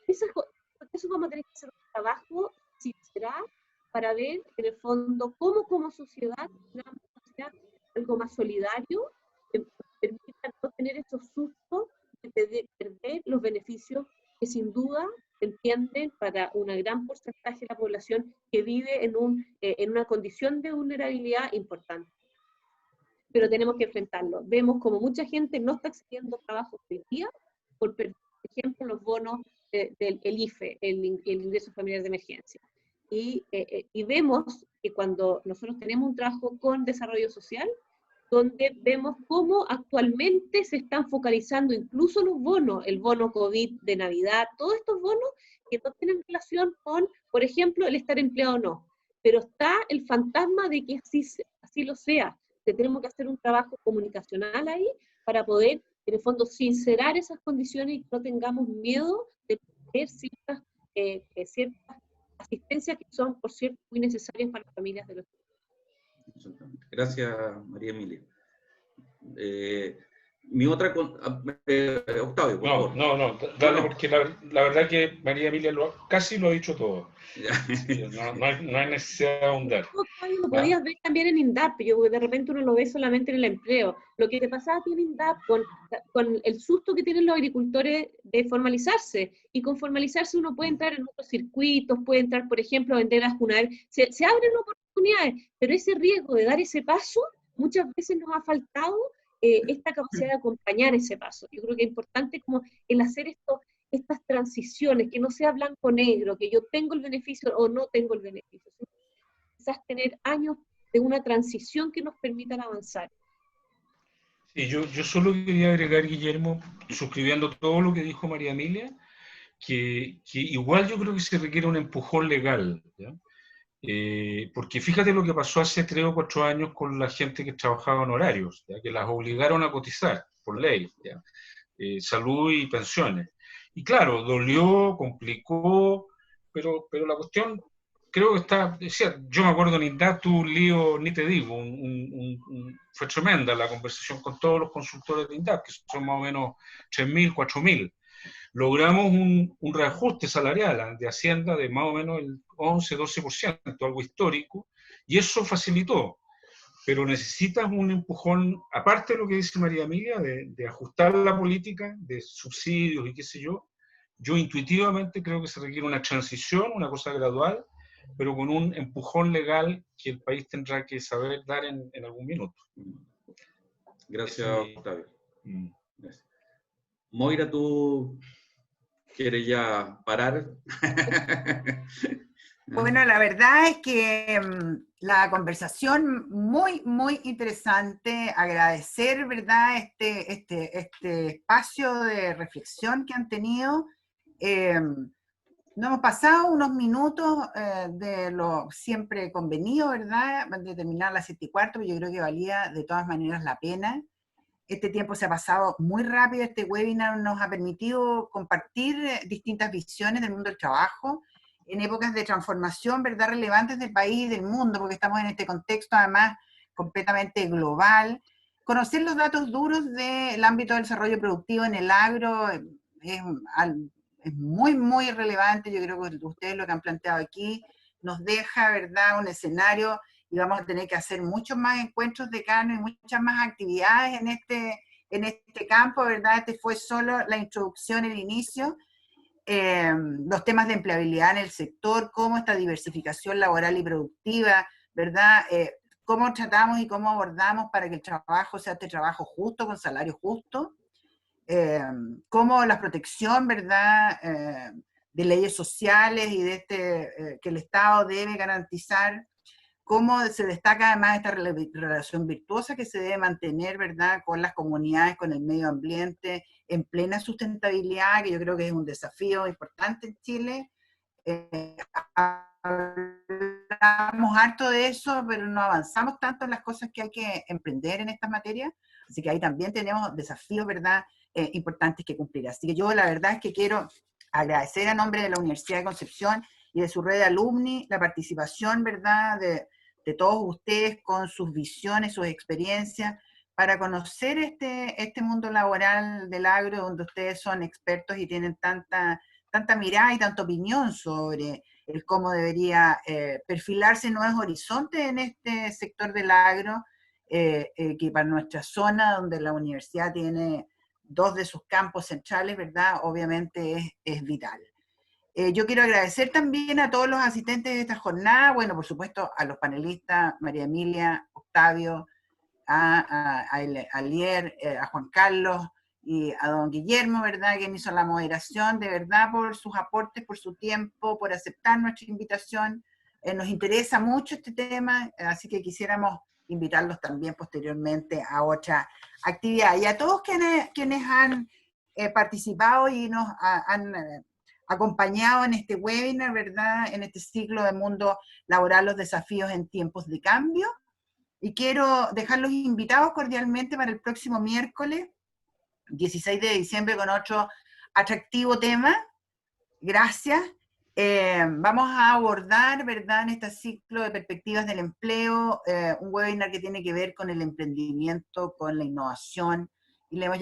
Eso vamos a tener que hacer un trabajo sincero para ver, en el fondo, cómo como sociedad logramos hacer algo más solidario, que permita no tener esos sustos de perder los beneficios que sin duda entienden para un gran porcentaje de la población que vive en una condición de vulnerabilidad importante. Pero tenemos que enfrentarlo. Vemos como mucha gente no está accediendo a trabajo hoy día por ejemplo, los bonos del IFE, el ingreso familiar de emergencia. Y vemos que cuando nosotros tenemos un trabajo con desarrollo social, donde vemos cómo actualmente se están focalizando incluso los bonos, el bono COVID de Navidad, todos estos bonos que no tienen relación con, por ejemplo, el estar empleado o no. Pero está el fantasma de que así lo sea, que tenemos que hacer un trabajo comunicacional ahí para poder, en el fondo, sincerar esas condiciones y que no tengamos miedo de tener ciertas asistencias que son, por cierto, muy necesarias para las familias de los niños. Exactamente. Gracias, María Emilia. Mi otra... Octavio, por favor. No, dale, porque la verdad que María Emilia casi lo ha dicho todo. Sí, no hay necesidad de ahondar. Lo podías ver también en INDAP, yo de repente uno lo ve solamente en el empleo. Lo que te pasaba a ti en INDAP con el susto que tienen los agricultores de formalizarse, y con formalizarse uno puede entrar en otros circuitos, puede entrar, por ejemplo, a vender a Junaer, se abren oportunidades, pero ese riesgo de dar ese paso, muchas veces nos ha faltado esta capacidad de acompañar ese paso. Yo creo que es importante como el hacer estas transiciones, que no sea blanco-negro, que yo tengo el beneficio o no tengo el beneficio, quizás tener años de una transición que nos permitan avanzar. Sí, yo solo quería agregar, Guillermo, suscribiendo todo lo que dijo María Emilia, que igual yo creo que se requiere un empujón legal, ¿ya? Porque fíjate lo que pasó hace 3 o 4 años con la gente que trabajaba en horarios, ¿ya? Que las obligaron a cotizar por ley, ¿ya? Salud y pensiones. Y claro, dolió, complicó, pero la cuestión creo que está, decía, yo me acuerdo en Indatu, un lío, ni te digo, fue tremenda la conversación con todos los consultores de INDAP, que son más o menos 3.000, 4.000. Logramos un reajuste salarial de Hacienda de más o menos el 11-12%, algo histórico, y eso facilitó. Pero necesitas un empujón, aparte de lo que dice María Emilia, de ajustar la política, de subsidios y qué sé yo intuitivamente creo que se requiere una transición, una cosa gradual, pero con un empujón legal que el país tendrá que saber dar en algún minuto. Gracias, Octavio. Gracias. Moira, ¿tú quieres ya parar? Bueno, la verdad es que la conversación muy, muy interesante. Agradecer, ¿verdad?, este espacio de reflexión que han tenido. Nos hemos pasado unos minutos de lo siempre convenido, ¿verdad?, de terminar a las 7:15, pero yo creo que valía de todas maneras la pena. Este tiempo se ha pasado muy rápido. Este webinar nos ha permitido compartir distintas visiones del mundo del trabajo en épocas de transformación, ¿verdad?, relevantes del país y del mundo, porque estamos en este contexto además completamente global. Conocer los datos duros del ámbito del desarrollo productivo en el agro es muy, muy relevante. Yo creo que ustedes lo que han planteado aquí nos deja, ¿verdad?, un escenario, y vamos a tener que hacer muchos más encuentros de Cano y muchas más actividades en este campo, ¿verdad? Este fue solo la introducción, el inicio. Los temas de empleabilidad en el sector, cómo esta diversificación laboral y productiva, ¿verdad? Cómo tratamos y cómo abordamos para que el trabajo sea este trabajo justo, con salario justo. Cómo la protección, ¿verdad?, de leyes sociales y de que el Estado debe garantizar. Cómo se destaca además esta relación virtuosa que se debe mantener, ¿verdad?, con las comunidades, con el medio ambiente, en plena sustentabilidad, que yo creo que es un desafío importante en Chile. Hablamos harto de eso, pero no avanzamos tanto en las cosas que hay que emprender en estas materias, así que ahí también tenemos desafíos, ¿verdad?, importantes que cumplir. Así que yo la verdad es que quiero agradecer a nombre de la Universidad de Concepción y de su red de alumni la participación, ¿verdad?, de todos ustedes con sus visiones, sus experiencias, para conocer este mundo laboral del agro, donde ustedes son expertos y tienen tanta mirada y tanta opinión sobre el cómo debería perfilarse nuevos horizontes en este sector del agro, que para nuestra zona, donde la universidad tiene 2 de sus campos centrales, ¿verdad?, obviamente es vital. Yo quiero agradecer también a todos los asistentes de esta jornada, bueno, por supuesto a los panelistas, María Emilia, Octavio, a Alier, a Juan Carlos y a don Guillermo, ¿verdad?, quien hizo la moderación, de verdad, por sus aportes, por su tiempo, por aceptar nuestra invitación. Nos interesa mucho este tema, así que quisiéramos invitarlos también posteriormente a otra actividad. Y a todos quienes han participado y nos han acompañado en este webinar, ¿verdad?, en este ciclo de mundo laboral, los desafíos en tiempos de cambio. Y quiero dejarlos invitados cordialmente para el próximo miércoles, 16 de diciembre, con otro atractivo tema. Gracias. Vamos a abordar, ¿verdad?, en este ciclo de perspectivas del empleo, un webinar que tiene que ver con el emprendimiento, con la innovación, y le hemos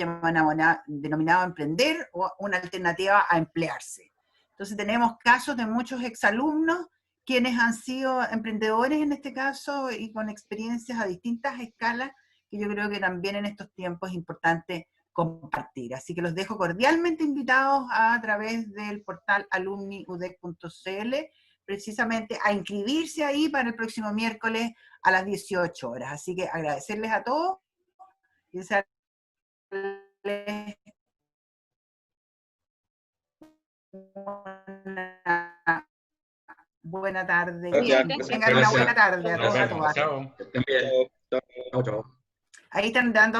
denominado emprender o una alternativa a emplearse. Entonces tenemos casos de muchos exalumnos quienes han sido emprendedores en este caso y con experiencias a distintas escalas, que yo creo que también en estos tiempos es importante compartir. Así que los dejo cordialmente invitados a través del portal alumniudec.cl, precisamente a inscribirse ahí para el próximo miércoles a las 18 horas. Así que agradecerles a todos y desearles una buena tarde. Gracias. Que tengan una buena tarde a todos. Gracias. Chao. Que estén bien. Chao. Chao, chao. Ahí están dando